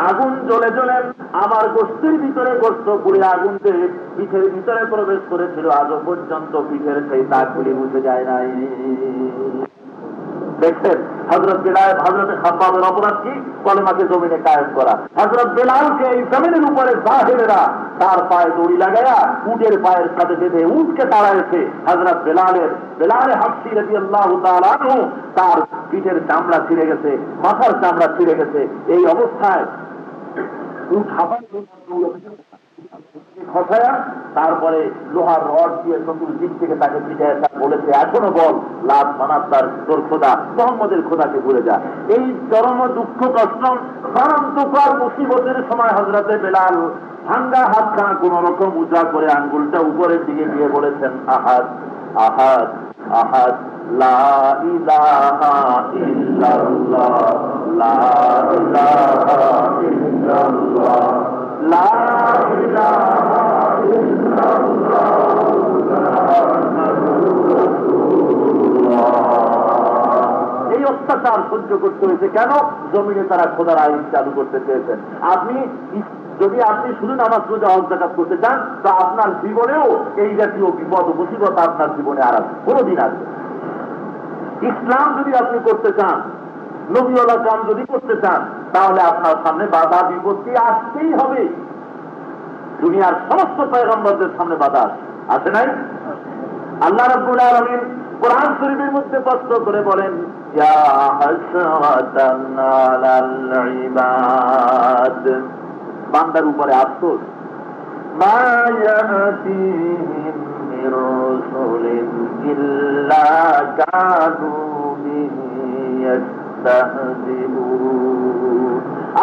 আগুন জ্বলে জ্বলে আমার গোষ্ঠীর ভিতরে গোষ্ঠ পুড়ে আগুন দিয়ে পিঠের ভিতরে প্রবেশ করেছিল। আজও পর্যন্ত পিঠের সেই দাগগুলি বুঝে যায় নাই। দেখছেন হযরত বেলাল, হযরত খাব্বাবের অপরাধ কি? কলেমাকে জমিনে কায়েম করা। হযরত বেলালকে এই জমিনের উপরে জাহেরেরা তার পায়ে দড়ি লাগায়া উটের পায়ের সাথে বেঁধে উটকে তাড়াইছে। হযরত বেলালে হাবশী রাদিয়াল্লাহু তাআলা আনহু, তার পিঠের চামড়া ছিঁড়ে গেছে, মাথার চামড়া ছিঁড়ে গেছে। এই অবস্থায় উট হাঁপায় খসায়া তারপরে লোহার রড দিয়ে চতুর্দিক থেকে তাকে পিঠায় বলেছে, এখনো বল, লাভ মানাত তোর খোদা, মোহাম্মদের খোদাকে ভুলে যা। এই চরম দুঃখ কষ্ট প্রাণান্তকর মুসিবতের সময় হযরতে বেলাল ভাঙ্গা হাতখানা কোন রকম উজা করে আঙ্গুলটা উপরের দিকে দিয়ে বলেছেন, আহাদ আহাদ আহাদ, লা ইলাহা ইল্লাল্লাহ, লা ইলাহা ইল্লাল্লাহ, লা ইলাহা ইল্লাল্লাহ, মুহাম্মাদুর রাসূলুল্লাহ। এই অত্যাচার সহ্য করতে হয়েছে কেন? জমিনে তারা খোদার আইন চালু করতে চেয়েছেন। যদি আপনি শুধু নামাজ রোজা হজ যাকাত করতে চান, তা আপনার জীবনেও এই জাতীয় বিপদ ও মুসিবত আপনার জীবনে আর আসবে, কোনদিন আসবে। ইসলাম যদি আপনি করতে চান, নবীওয়ালা কাম যদি করতে চান, তাহলে আপনার সামনে বাধা বিপত্তি আসতেই হবে। দুনিয়ার সমস্ত পয়গম্বরদের সামনে বাধা আসে নাই? আল্লাহ রাব্বুল আলামিন কোরআন শরীফের মধ্যে স্পষ্ট করে বলেন, ইয়া হাসরাতান আলাল ইবাদ, বান্দার উপরে আফসোস, মা ইয়াতিহিম মির রাসূলিন ইল্লা কানু বিহি ইস্তাহজিউন।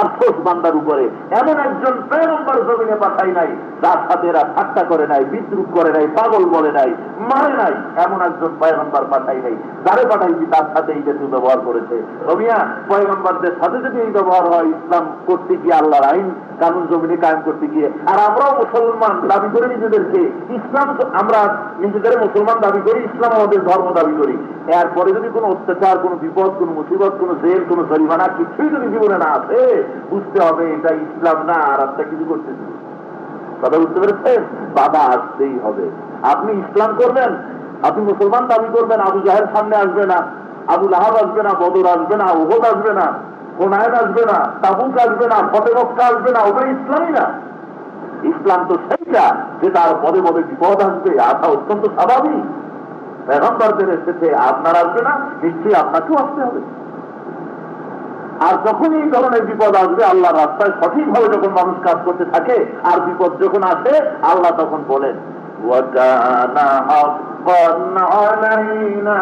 আফসোস বান্দার উপরে, এমন একজন পয়গম্বর জমিনে পাঠাই নাই যার সাথে এরা ঠাট্টা করে নাই, বিদ্রুপ করে নাই, পাগল বলে নাই, মারে নাই। এমন একজন পয়গম্বর পাঠাই নাই, যারে পাঠাইছি তার সাথে এই জাতীয় ব্যবহার করেছে। রবিয়া, পয়গম্বরদের সাথে যদি এই ব্যবহার হয় ইসলাম করতে গিয়ে, আল্লাহর আইন কানুন জমিনে কায়েম করতে গিয়ে, আর আমরাও মুসলমান দাবি করি নিজেদেরকে, ইসলাম আমরা নিজেদের মুসলমান দাবি করি, ইসলাম আমাদের ধর্ম দাবি করি, এরপরে যদি কোনো অত্যাচার, কোনো বিপদ, কোনো মুসিবত, কোনো জেল, কোনো জরিমানা কিছুই যদি জীবনে না আসে, বুঝতে হবে এটা ইসলাম না, আর একটা কিছু করতেছি। কথা বুঝতে পেরেছেন? বাধা আসতেই হবে। আপনি ইসলাম করবেন, আপনি মুসলমান দাবি করবেন, আবু জাহেল সামনে আসবে না, আবু লাহাব আসবে না, বদর আসবে না, উহুদ আসবে না, হুনাইন আসবে না, তাবুক আসবে না, ফতে মক্কা আসবে না, ওটা ইসলামই না। ইসলাম তো সেইটা যে তার পদে পদে বিপদ আসবে, আসা অত্যন্ত স্বাভাবিক। পয়গম্বরদের এসেছে, আপনার আসবে না, নিশ্চয়ই আপনাকেও আসতে হবে। আর যখন এই ধরনের বিপদ আসবে, আল্লাহ রাস্তায় সঠিকভাবে যখন মানুষ কাজ করতে থাকে, আর বিপদ যখন আসে, আল্লাহ তখন বলেন, ওয়াকানা হাক্কান আলাইনা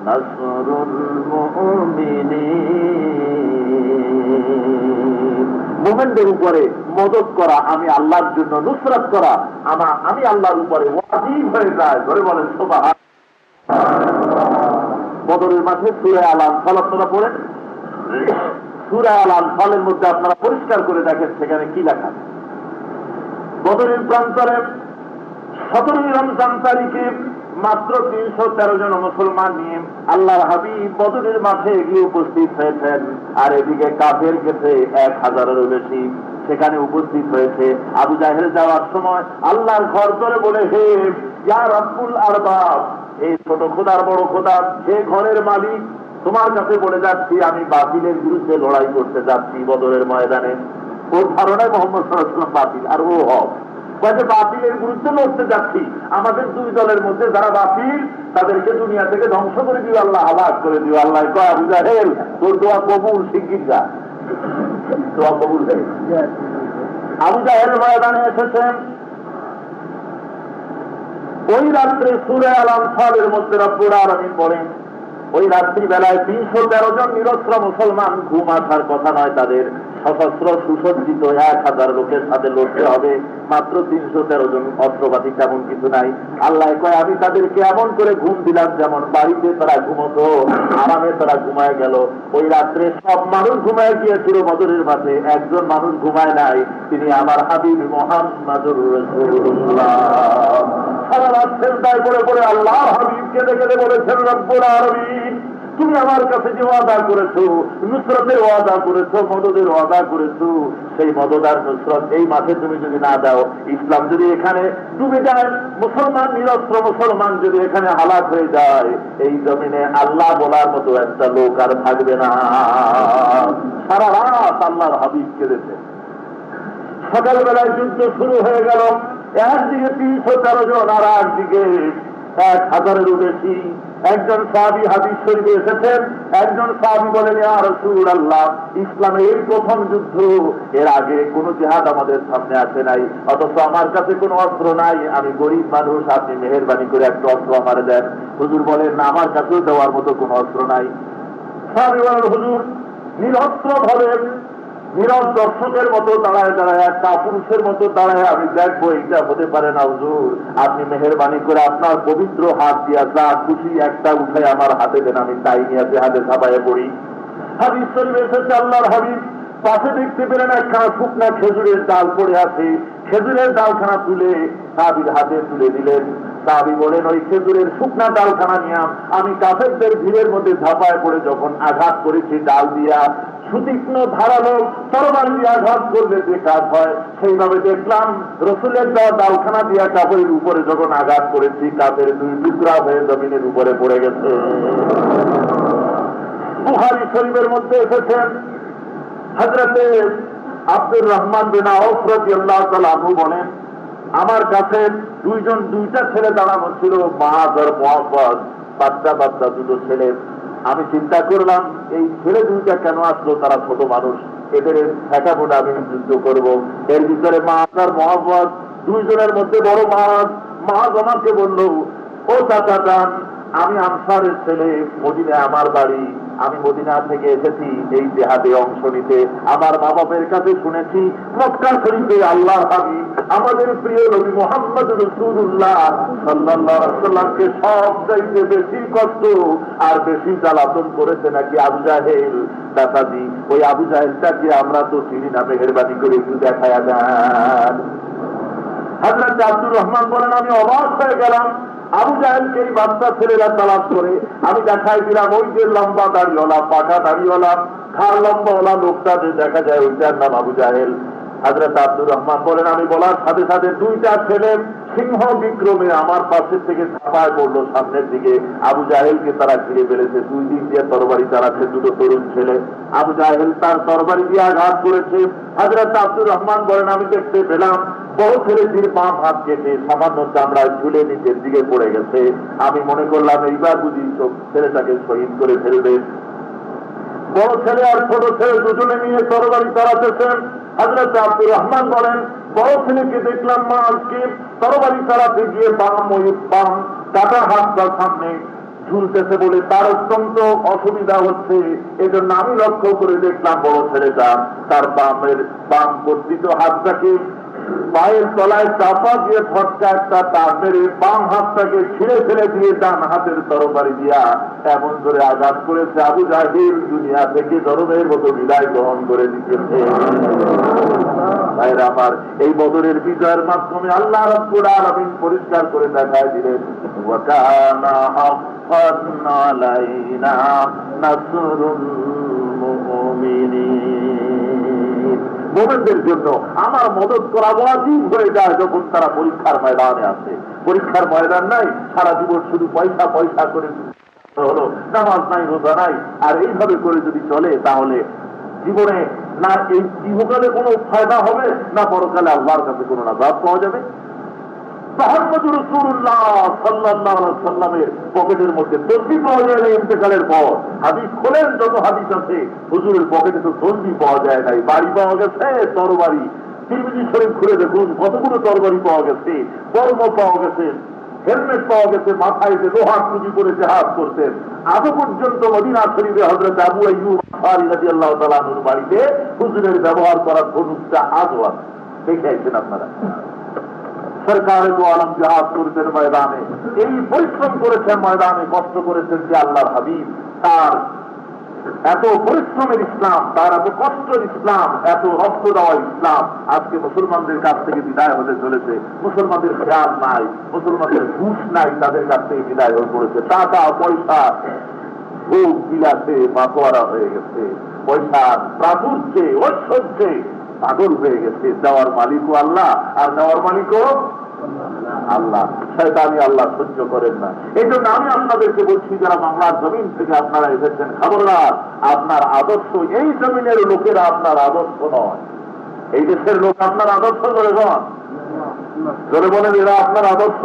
নাসরুল মুমিনিন। মুমিনদের উপরে মদদ করা, আমি আল্লাহর জন্য নুসরাত করা আমি আল্লাহর উপরে ওয়াজিব হয়ে যায়। ধরে বলেন সুবহান। বদরের মাঠে সূরা আল আনফাল আপনারা পড়েন, সূরা আল আনফালের মধ্যে আপনারা পরিষ্কার করে দেখেন সেখানে কি লেখা। বদরের প্রান্তরে 17 রমজান তারিখে মাত্র 313 জন মুসলমান নিয়ে আল্লাহর হাবিব বদরের মাঠে গিয়ে উপস্থিত হয়েছেন। আর এদিকে কাফের গেছে 1000-এরও বেশি, সেখানে উপস্থিত হয়েছে। আবু জাহেল যাওয়ার সময় আল্লাহর ঘর ধরে বলে, হে ইয়া রাব্বুল আরবাব, এই ছোট খোদার বড় খোদা, হে ঘরের মালিক, তোমার কাছে বলে যাচ্ছি আমি বাতিলের বিরুদ্ধে লড়াই করতে যাচ্ছি বদরের ময়দানে। ওর ধারণায় মোহাম্মদ সাল্লাল্লাহু আলাইহি ওয়াসাল্লাম বাতিল, আর ও হক। বাতিলের বিরুদ্ধে লড়তে যাচ্ছি, আমাদের দুই দলের মধ্যে যারা বাতিল তাদেরকে দুনিয়া থেকে ধ্বংস করে দিও আল্লাহ, হালাক করে দিও আল্লাহ। কয় আবু জাহেল, তোর দোয়া কবুল, শিগগির যা, দোয়া কবুল হয়ে। আবু জাহেল ময়দানে এসেছেন। ওই রাত্রে সূরা আল আনফালের মধ্যে রব্বুল আলামিন বলেন, ওই রাত্রি বেলায় 313 জন নিরস্ত্র মুসলমান, ঘুম আসার কথা নয় তাদের, সশস্ত্র সুসজ্জিত 1000 লোকের সাথে লড়তে হবে। মাত্র 313 জন, অস্ত্রপাতি তেমন কিছু নাই। আল্লাহ কয় আমি তাদেরকে এমন করে ঘুম দিলাম যেমন বাড়িতে তারা ঘুমতো, আরামে তারা ঘুমায় গেল। ওই রাত্রে সব মানুষ ঘুমায় গিয়েছিল বদরের মাঠে, একজন মানুষ ঘুমায় নাই, তিনি আমার হাবিব মুহাম্মাদুর রাসূলুল্লাহ। সারা রাত সেজদায় পড়ে পড়ে আল্লাহ হাবিবকে দেখে বলেছেন, রব্বুল আলামিন, তুমি আমার কাছে যে ওয়াদা করেছো, নুসরতের ওয়াদা করেছো, মদদের ওয়াদা করেছো, সেই মদদ আর নুসরত এই মাঠে তুমি যদি না দাও, ইসলাম যদি এখানে ডুবে যায়, মুসলমান নিরস্ত্র মুসলমান যদি এখানে হালাক হয়ে যায়, এই জমিনে আল্লাহ বলার মতো একটা লোক আর থাকবে না। সারা রাত আল্লাহর হাবিব কেঁদেছে। সকালবেলায় যুদ্ধ শুরু হয়ে গেল। একদিকে 313 জন, আর একদিকে 1000-এরও বেশি। একজন সাহাবী হাদিস শরীফে এসেছেন, একজন সাহাবী বলেন, ইয়া রাসূলুল্লাহ, ইসলামে এই প্রথম যুদ্ধ, এর আগে কোন জিহাদ আমাদের সামনে আসে নাই, অথচ আমার কাছে কোনো অস্ত্র নাই, আমি গরিব মানুষ, আপনি মেহেরবানি করে একটা অস্ত্র আমারে দেন। হুজুর বলেন, না, আমার কাছেও দেওয়ার মতো কোনো অস্ত্র নাই। সাহাবী বলেন, হুজুর, নিরস্ত্র ধরেন, নীরব দর্শকের মতো দাঁড়ায় দাঁড়ায়, একটা পুরুষের মতো দাঁড়ায় আমি দেখবো, এটা হতে পারে না হুজুর, আপনি মেহেরবানি করে আপনার পবিত্র হাত দিয়া যা খুশি একটা উঠে আমার হাতে দেন, আমি তাই নিয়ে হাতে ছাপাইয়া পড়ি। হাদিস শরীফে এসেছে, আল্লাহর হাবিব পাশে দেখতে পেলেন একখানা শুকনা খেজুরের ডাল পড়ে আছে, খেজুরের ডালখানা তুলে সাহাবীর হাতে তুলে দিলেন। সাহাবী বলেন, ওই খেজুরের শুকনা ডালখানা নিয়ে আমি কাফেরদের ভিড়ের মধ্যে ঝাঁপায় পড়ে যখন আঘাত করেছি ডাল দিয়া, সুতীক্ষ্ণ ধারালো তরবারি দিয়ে আঘাত করলে যে কাজ হয়, সেইভাবে দেখলাম রসুলের দেওয়া ডালখানা দিয়া কাপড়ের উপরে যখন আঘাত করেছি, কাপের 2 টুকরা হয়ে জমিনের উপরে পড়ে গেছে। বুখারী শরীফের মধ্যে এসেছেন, হযরতে আব্দুর রহমান বিন আউফ রাদিয়াল্লাহু তাআলা আনহু বলেন, আমার কাছে দুইটা ছেলে দাঁড়ানো ছিল, মাআজ আর মুহাব্বত, বাচ্চা দুটো ছেলে। আমি চিন্তা করলাম, এই ছেলে দুইটা কেন আসলো, তারা ছোট মানুষ, এদের ঠেকাবোটা আমি যুদ্ধ করব। এর ভিতরে মাআজ আর মুহাব্বত, দুইজনের মধ্যে বড় মাআজ আমাকে বলল, ও চাচা যান, আমি আনসারের ছেলে, মদিনা আমার বাড়ি, আমি মদিনা থেকে এসেছি এই জিহাদে অংশ নিতে। আমার মা বাপের কাছে শুনেছি মক্কা শরীফে আল্লাহর হাবিব আমাদের প্রিয় নবী মুহাম্মদ রাসূলুল্লাহ সাল্লাল্লাহু আলাইহি ওয়াসাল্লামকে সবচাইতে বেশি কষ্ট আর বেশি জ্বালাতন করেছে নাকি আবু জাহেল। দাদাজি, ওই আবু জাহেলটাকে আমরা তো চিনি না, মেহেরবানি করে একটু দেখায়া দেন। হযরত আব্দুর রহমান বলেন, আমি অবাক হয়ে গেলাম, আবু জাহেলকে এই বাচ্চা ছেলেরা তালাশ করে আমি দেখাই দিলাম, ওই যে লম্বা দাড়িওয়ালা, পাকা দাড়িওয়ালা, ঘাড় লম্বাওয়ালা লোকটা যে দেখা যায়, ওইটার নাম আবু জাহেল। হযরত আব্দুর রহমান বলেন, আমি বলার সাথে সাথে 2টা ছেলে সিংহ বিক্রমে আমার পাশের থেকে ঝাঁপায় পড়লো সামনের দিকে। আবু জাহেলকে তারা ঘিরে ফেলেছে, 2 দিক দিয়ে তরবারি চালাচ্ছে 2টো তরুণ ছেলে। আবু জাহেল তার তরবারি দিয়ে আঘাত করেছে। হযরত আব্দুর রহমান বলেন, আমি দেখতে পেলাম বড় ছেলেটির পা হাত কেটে সামান্য চামড়ায় ঝুলে নিচের দিকে পড়ে গেছে। আমি মনে করলাম এইবার বুঝি ছেলেটাকে শহীদ করে ফেলবে। বড় ছেলে আর ছোট ছেলে দুজনে নিয়ে তরবারি চালাতেছেন। হযরত আব্দুর রহমান বলেন, বড় ছেলেকে দেখলাম মা আজকে তরবারি চালাতে গিয়ে বাম কাটা হাতটা সামনে ঝুলতেছে বলে তার অত্যন্ত অসুবিধা হচ্ছে। এজন্য আমি লক্ষ্য করে দেখলাম বড় ছেলেটা তার বাম কর্তৃত হাতটাকে পায়ের তলায় চাপা দিয়ে ফটকা একটা তার মেরে বাম হাতটাকে ছিঁড়ে ফেলে দিয়ে ডান হাতের তরবারি দিয়া এমন করে আঘাত করেছে আবু জাহিল দুনিয়া থেকে ধর্মের মতো বিদায় গ্রহণ করে দিতেছে। ভাইরা আমার, এই বদরের বিজয়ের মাধ্যমে আল্লাহ রাব্বুল আলামিন পরিষ্কার করে দেখায় দিলেন ওয়া কানা হাক্কান আলাইনা নাসরুল মুমিনিন। মুমিনদের জন্য আমার মদদ করা ওয়াজিব হয়ে যায় যখন তারা পরীক্ষার ময়দানে আসে। পরীক্ষার ময়দান নাই, সারা জীবন শুধু পয়সা পয়সা করে হলো, নামাজ নাই, রোজা নাই, আর এইভাবে করে যদি চলে তাহলে জীবনে না এই ইহকালে কোনো ফায়দা হবে না পরকালে আল্লাহর কাছে কোনো নাজাত পাওয়া যাবে। মুহাম্মদুর রাসূলুল্লাহ সাল্লাল্লাহু আলাইহি সাল্লামের পকেটের মধ্যে তসবিহ পাওয়া যায় না ইন্তেকালের পর। হাদিস খোলেন যত হাদিস আছে, হুজুরের পকেটে তো তসবিহ পাওয়া যায় নাই, বাড়ি পাওয়া গেছে তরবারি। তিরমিজি শরীফ খুলে দেখুন কতগুলো তরবারি পাওয়া গেছে, কর্ম পাওয়া গেছে, হেলমেট পাওয়া গেছে, মাথায় যে লোহার টুপি করে জাহাজ করতেন। আজও পর্যন্ত মদিনা শরীফে হযরত আবু আইয়ুব আনসারী রাদিয়াল্লাহু তাআলা আনহুর বাড়িতে হুজুরের ব্যবহার করার ধনুকটা আজও আছে, দেখে আছেন আপনারা। সরকারে তো আলম জাহাজ করতেন ময়দানে, এই পরিশ্রম করেছেন ময়দানে, কষ্ট করেছেন যে আল্লাহর হাবিব তার এত পরিশ্রমের ইসলাম, তার এত কষ্টের ইসলাম, এত রক্ত দেওয়ার ইসলাম আজকে মুসলমানদের কাছ থেকে বিদায় হতে চলেছে। মুসলমানদের খেয়াল নাই, মুসলমানদের ঘুষ নাই, তাদের কাছ থেকে বিদায় হয়ে পড়েছে। টাকা পয়সা ভোগ বিলাসে মাতোয়ারা হয়ে গেছে, পয়সার প্রাচুর্যে ঐশ্বর্যে পাগল হয়ে গেছে। দেওয়ার মালিকও আল্লাহ আর নেওয়ার মালিকও আল্লাহ। শয়তানি আল্লাহ সহ্য করেন না। এই জন্য আমি আপনাদেরকে বলছি, যারা বাংলার জমিন থেকে আপনারা এসেছেন, খবরদার, আপনার আদর্শ এই জমিনের লোকেরা আপনার আদর্শ নয়। এই দেশের লোক আপনার আদর্শ করে নয়, জোরে বলেন এরা আপনার আদর্শ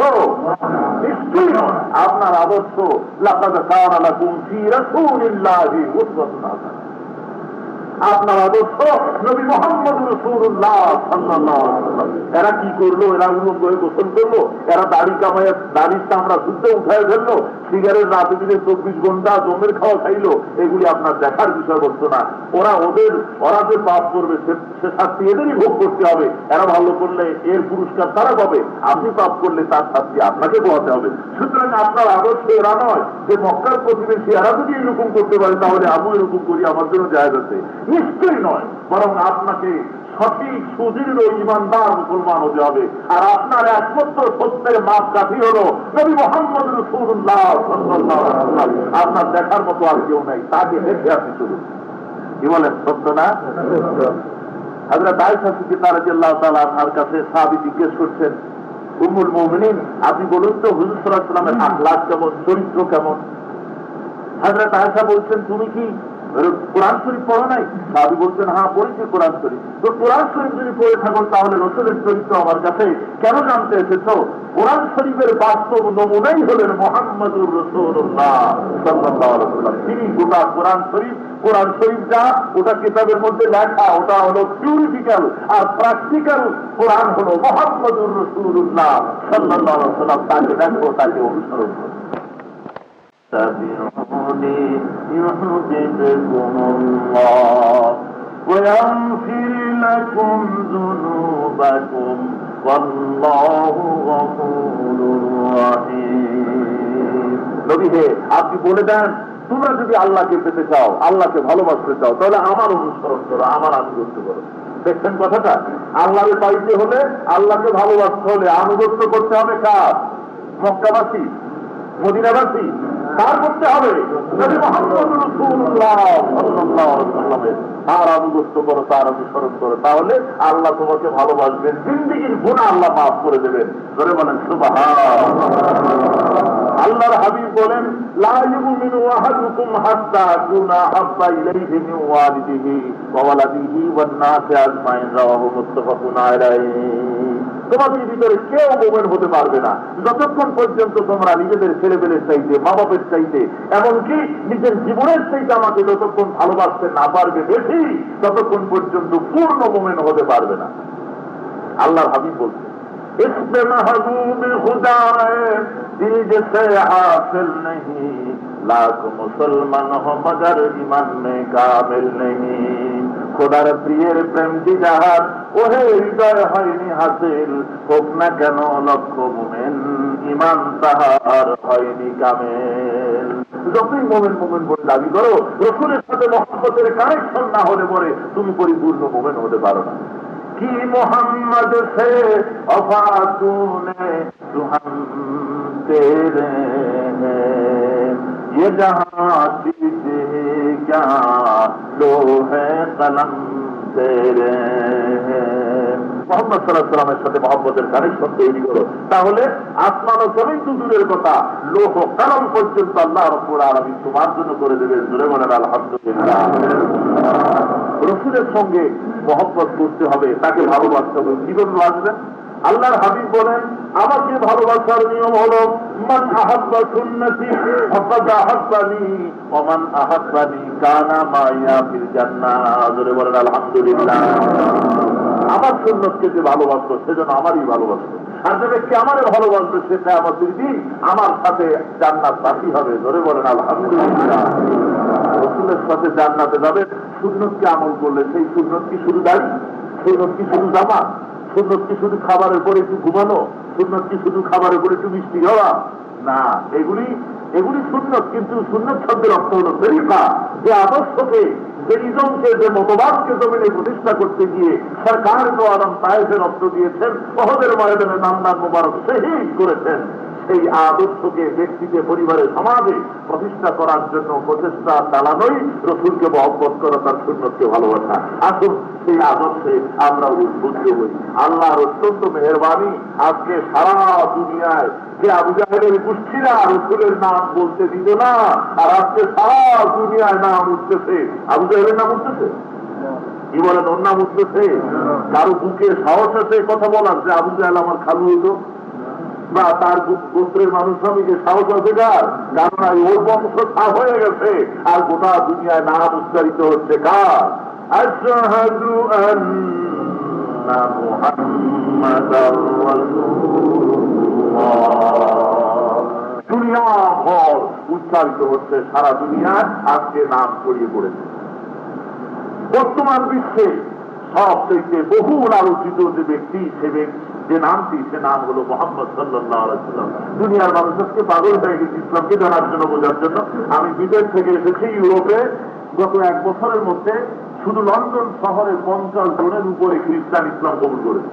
নিশ্চয়ই নয়। আপনার আদর্শ লাকাদ কানা লাকুম ফী রাসূলিল্লাহি উসওয়াতুন হাসানাহ। আপনার আদর্শ নবী মুহাম্মদ রাসূলুল্লাহ সাল্লাল্লাহু আলাইহি ওয়াসাল্লাম। এরা কি করলো? এরা উলঙ্গ হয়ে গোসল করলো, এরা দাড়ি কামায়, দাড়ির চামড়া শুদ্ধ উঠায় ফেললো, সিগারেট রাতে দিনে 24 ঘন্টা জমের খাওয়া খাইলো, এগুলি আপনার দেখার বিষয়বস্তু না। ওরা যে পাপ করবে সে শাস্তি এদেরই ভোগ করতে হবে। এরা ভালো করলে এর পুরস্কার তারা পাবে, আপনি পাপ করলে তার শাস্তি আপনাকে পোহাতে হবে। সুতরাং আপনার আদর্শ এরা নয় যে মক্কার প্রতিবেশী এরা যদি এরকম করতে পারে তাহলে আমি এরকম করি, আমার জন্য জায়েজ আছে, নিশ্চয়ই নয়। বরং আপনাকে সঠিক সুদৃঢ় ইমানদার মুসলমান হতে হবে। আর আপনার একমাত্র সত্যের মাপকাঠি হলো নবী মুহাম্মদ রাসূলুল্লাহ সাল্লাল্লাহু আলাইহি ওয়াসাল্লাম। আপনার দেখার মতো আর কেউ নাই, তাকে দেখে আপনি চলুন। কি বলেন, সত্য না? হযরত আয়েশা সিদ্দিকা রাদিয়াল্লাহু তাআলা আনহার কাছে সাহাবী জিজ্ঞেস করছেন, উম্মুল মুমিনিন, আপনি বলুন তো হুজুর সাল্লাল্লাহু আলাইহি ওয়াসাল্লামের আখলাক কেমন, চরিত্র কেমন? হযরত আয়েশা বলছেন, তুমি কি কোরআন শরীফ পড়ো নাই? সাহাবী বলছেন, হ্যাঁ পড়েছি কোরআন শরীফ। তো কোরআন শরীফ যদি পড়ে থাকো তাহলে রাসূলের চরিত্র আমার কাছে কেন জানতে এসেছো? কোরআন শরীফের বাস্তব নমুনাই হলেন মুহাম্মদুর রাসূলুল্লাহ সাল্লাল্লাহু আলাইহি ওয়াসাল্লাম। তিনি গোটা কোরআন শরীফ যা ওটা কিতাবের মধ্যে লেখা, ওটা হলো থিওরিটিক্যাল, আর প্র্যাকটিক্যাল কোরআন হলো মুহাম্মদুর রাসূলুল্লাহ সাল্লাল্লাহু আলাইহি ওয়াসাল্লাম। তাকে দেখো, তাকে অনুসরণ করো। تبعوني يحببكم الله ويغفر لكم ذنوبكم والله غفور رحيم। নবী হে, আপনি বলে দেন, তোমরা যদি আল্লাহকে পেতে চাও, আল্লাহকে ভালোবাসতে চাও, তাহলে আমার অনুসরণ করো, আমার আনুগত্য করো। দেখছেন কথাটা? আল্লাহকে পাইতে হলে, আল্লাহকে ভালোবাসতে হলে আনুগত্য করতে হবে কার? মক্কাবাসী, মদিনাবাসী, তার করতে হবে নবী মুহাম্মদ রাসূলুল্লাহ সাল্লাল্লাহু আলাইহি ওয়াসাল্লামের। তার আনুগত্য করো, তার অনুসরণ করো, তাহলে আল্লাহ তোমাকে ভালোবাসবেন, জিন্দেগীর গুনাহ আল্লাহ মাফ করে দেবেন। ধরে বলেন সুবহানাল্লাহ। আল্লাহর হাবিব বলেন, লা ইউমিনু আহাদুকুম হাত্তা আকুনা হাব্বা ইলাইহি মিন ওয়ালিদিহি ওয়া ওয়ালাদিহি ওয়ান নাসি আজমাইন, রাওয়াহু মুত্তাফাকুন আলাইহি। তোমাদের ভিতরে কেউ মুমিন হতে পারবে না যতক্ষণ পর্যন্ত তোমরা নিজেদের ছেলেমেয়ের চাইতে, মা বাপের চাইতে, এমনকি নিজের জীবনের চাইতে আমাকে যতক্ষণ ভালোবাসতে না পারবে বেশি, ততক্ষণ পর্যন্ত পূর্ণ মুমিন হতে পারবে না। আল্লাহর হাবিব বলছে, इश्क़ महबूब खुदा दिल जैसे हासिल नहीं, लाख मुसलमान हो मगर ईमान में कामिल नहीं। খোদার প্রিয়ের প্রেম দিদার ওহে হৃদয় হয়নি হাসিল, হোক না কেন লক্ষ মুমিন ইমান তাহার হয়নি কামেল। যতই মোমেন মোমেন বলে দাবি করো, রসুলের সাথে মহব্বতের কানেকশন না হলে পরে তুমি পরিপূর্ণ মোমেন হতে পারো না। কি মোহাম্মদ সে वफा तूने जो हम तेरे हैं, ये जहां चीज़े क्या लोहे कलम तेरे हैं। মোহাম্মদ সাল্লাল্লাহু আলাইহি ওয়াসাল্লামের সাথে মহব্বতের কানেকশন তৈরি করো, তাহলে আসমান ও জমিন তো দূরের কথা, লৌহ কলম পর্যন্ত আল্লাহ রাব্বুল আলামিন তোমার জন্য করে দেবে। জোরে বলেন আলহামদুলিল্লাহ। রসুলের সঙ্গে মহব্বত করতে হবে, তাকে ভালোবাসতে হবে। কিভাবে বাসবেন? আল্লাহর হাবিব বলেন, আমাকে ভালোবাসার নিয়ম হলো মান আহাব্বা সুন্নতি ফাকাদ আহাব্বানি ওয়া মান আহাব্বানি কানা মাইয়া ফিল জান্নাহ। জোরে বলেন আলহামদুলিল্লাহ। আমার সুন্নতকে যে ভালোবাসতো সেজন্য আমারই ভালোবাসতো, আর যে ব্যক্তি আমারে ভালোবাসবে সে কিয়ামতের দিন আমার সাথে জান্নাতবাসী হবে। জোরে বলেন আলহামদুলিল্লাহ। রসুলের সাথে জান্নাতে যাবে সুন্নতকে আমল করলে। সেই সুন্নত কি শুধু দাড়ি? সুন্নত কি শুধু জামা? সুন্নত কি শুধু খাবারের পরে একটু ঘুমানো? সুন্নত কি শুধু খাবারের পরে একটু মিষ্টি খাওয়া? না, এগুলি সুন্নত, কিন্তু সুন্নত শব্দের অর্থ হল তরিকা, যে আদর্শকে, যে ইজমকে, যে মতবাদকে জমিনে প্রতিষ্ঠা করতে গিয়ে সরকার তো আলম তায়েফের অর্থ দিয়েছেন, ওহদের ময়দানে নামদান মোবারক শহীদ করেছেন। সেই আদর্শকে ব্যক্তিকে, পরিবারে, সমাজে প্রতিষ্ঠা করার জন্য প্রচেষ্টা চালানোই রসুলকে মহব্বত করা, তার সুন্নতকে ভালোবাসা। আসুন সেই আদর্শে আমরা উদ্বুদ্ধ হই। আল্লাহর অত্যন্ত মেহেরবানি, আজকে সারা দুনিয়ায় যে আবু জাহেলের গোষ্ঠীরা রসুলের নাম বলতে দিত না, আর আজকে সারা দুনিয়ায় নাম উঠতেছে। আবু জাহেলের নাম উঠতেছে, কি বলেন, ওর নাম উঠতেছে। কারো বুকে সাহস আছে কথা বলার যে আবু জাহেল আমার খালু হইতো, বা তার গোত্রের মানুষ স্বামীকে সাহস আছে কার? কারণ ওর বংশ সাফ হয়ে গেছে, আর গোটা দুনিয়ায় নাম উচ্চারিত হচ্ছে কার? আশহাদু আন্না মুহাম্মাদার রাসূলুল্লাহ। দুনিয়া ভর উচ্চারিত হচ্ছে, সারা দুনিয়ায় আজকে নাম ছড়িয়ে পড়েছে। বর্তমান বিশ্বে সবচেয়ে বহুল আলোচিত যে ব্যক্তি, যে নামটি, সে নাম হলো মুহাম্মদ সাল্লাল্লাহু আলাইহি ওয়াসাল্লাম। দুনিয়ার মানুষ আজকে পাগল হয়ে গেছে ইসলামকে জানার জন্য, বোঝার জন্য। আমি বিদেশ থেকে এসেছি ইউরোপে, গত 1 বছরের মধ্যে শুধু লন্ডন শহরে 50 জনের উপরে খ্রিস্টান ইসলাম কবুল করেছে।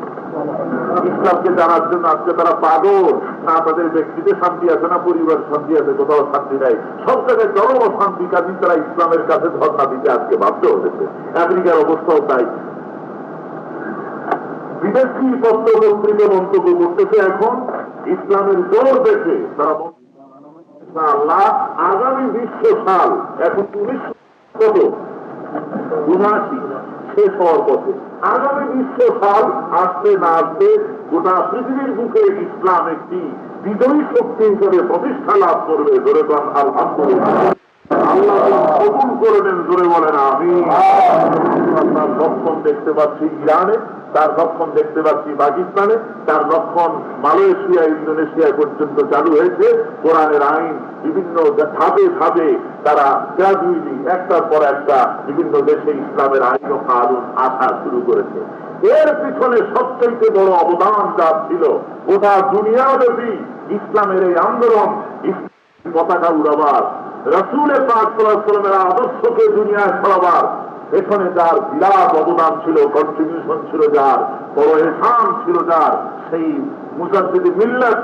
ইসলামকে জানার জন্য আজকে তারা পাগল। না তাদের ব্যক্তিতে শান্তি আছে, না পরিবার শান্তি আছে, কোথাও শান্তি নাই। সব জায়গায় চরম অশান্তি, কারণ তারা ইসলামের কাছে ধর্ণা দিতে আজকে বাধ্য হয়েছে। আমেরিকার অবস্থাও তাই। বিদেশি পত্রপত্রিকা মন্তব্য করতেছে এখন ইসলামের জোর দেখে তারা আল্লাহ আগামী 20 সাল, এখন 1979 শেষ হওয়ার পথে, আগামী 20 সাল আসতে না আসতে গোটা পৃথিবীর বুকে ইসলাম একটি বিজয়ী শক্তি হিসেবে প্রতিষ্ঠা লাভ করবে। জোরে বলেন আলহামদুলিল্লাহ। আল্লাহ কবুল করে দেন। জোরে বলেন আমিন। তার লক্ষণ দেখতে পাচ্ছি ইরানে, তার লক্ষণ দেখতে পাচ্ছি পাকিস্তানে, তার লক্ষণ মালয়েশিয়া, ইন্দোনেশিয়া পর্যন্ত চালু হয়েছে। কোরআনের আইন বিভিন্ন ধাপে ধাপে তারা গ্রাজুয়ালি একটার পর একটা বিভিন্ন দেশে ইসলামের আইন ও কানুন আসা শুরু করেছে। এর পিছনে সবচেয়ে বড় অবদান যা ছিল, গোটা দুনিয়াব্যাপী ইসলামের এই আন্দোলন, ইসলামের পতাকা উড়াবার, রাসূল পাক সাল্লাল্লাহু আলাইহি ওয়াসাল্লামের আদর্শকে দুনিয়ায় ছড়াবার এখানে যার বিরাট অবদান ছিল, কন্ট্রিবিউশন ছিল যার, বড় এহসান ছিল যার, সেই মুজাদ্দিদে মিল্লাত,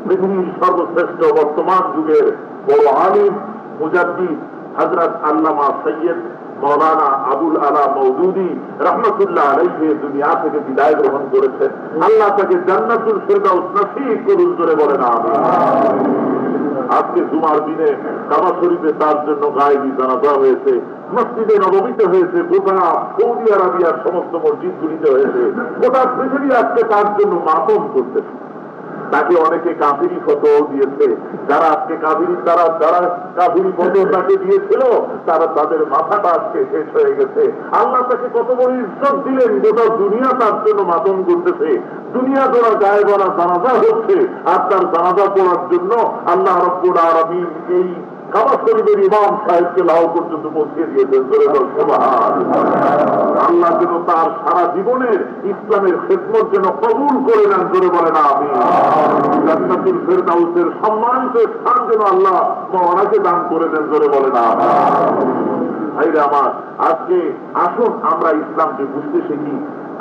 পৃথিবীর সর্বশ্রেষ্ঠ বর্তমান যুগের বড় আলিম মুজাদ্দিদ হযরত আল্লামা সৈয়দ মৌলানা আবুল আলা মওদুদি রহমতুল্লাহ আলাইহি দুনিয়া থেকে বিদায় গ্রহণ করেছেন। আল্লাহ তাকে জান্নাতুল ফিরদাউস নসিব করুন। জোরে বলেন আমিন। আজকে জুমার দিনে কাবা শরীফে তার জন্য গায়েবী জানাজা হয়েছে, মসজিদে নববীতে হয়েছে, গোটা সৌদি আরবিয়ার সমস্ত মসজিদগুলিতে হয়েছে। গোটা পৃথিবী আজকে তার জন্য মাতম করতেছে। তাকে অনেকে কাফিরি ফতোয়াও দিয়েছে। যারা আজকে কাফিরি যারা কাফিরি ফতোয়া তাকে দিয়েছিল তারা তাদের মাথাটা আজকে শেষ হয়ে গেছে। আল্লাহ তাকে কত বড় ইজ্জত দিলেন, গোটা দুনিয়া তার জন্য মাতন করতেছে, দুনিয়া দ্বারা গায়ে গড়া জানাজা হচ্ছে, আর তার জানাজা পড়ার জন্য আল্লাহ রাব্বুল আলামিন এই কাবা শরীফের ইমাম সাহেবকে লাহোর পর্যন্ত পৌঁছে দিয়েছেন। আল্লাহ যেন তার সারা জীবনের ইসলামের খেদমত যেন কবুল করে নেন, জোরে বলেন আমিন। জান্নাতুল ফেরদাউসের সম্মানিত স্থান যেন আল্লাহ ওনাকে দান করে দেন, জোরে বলেন আমিন। ভাইরা আমার, আজকে আসুন আমরা ইসলামকে বুঝতে শিখি,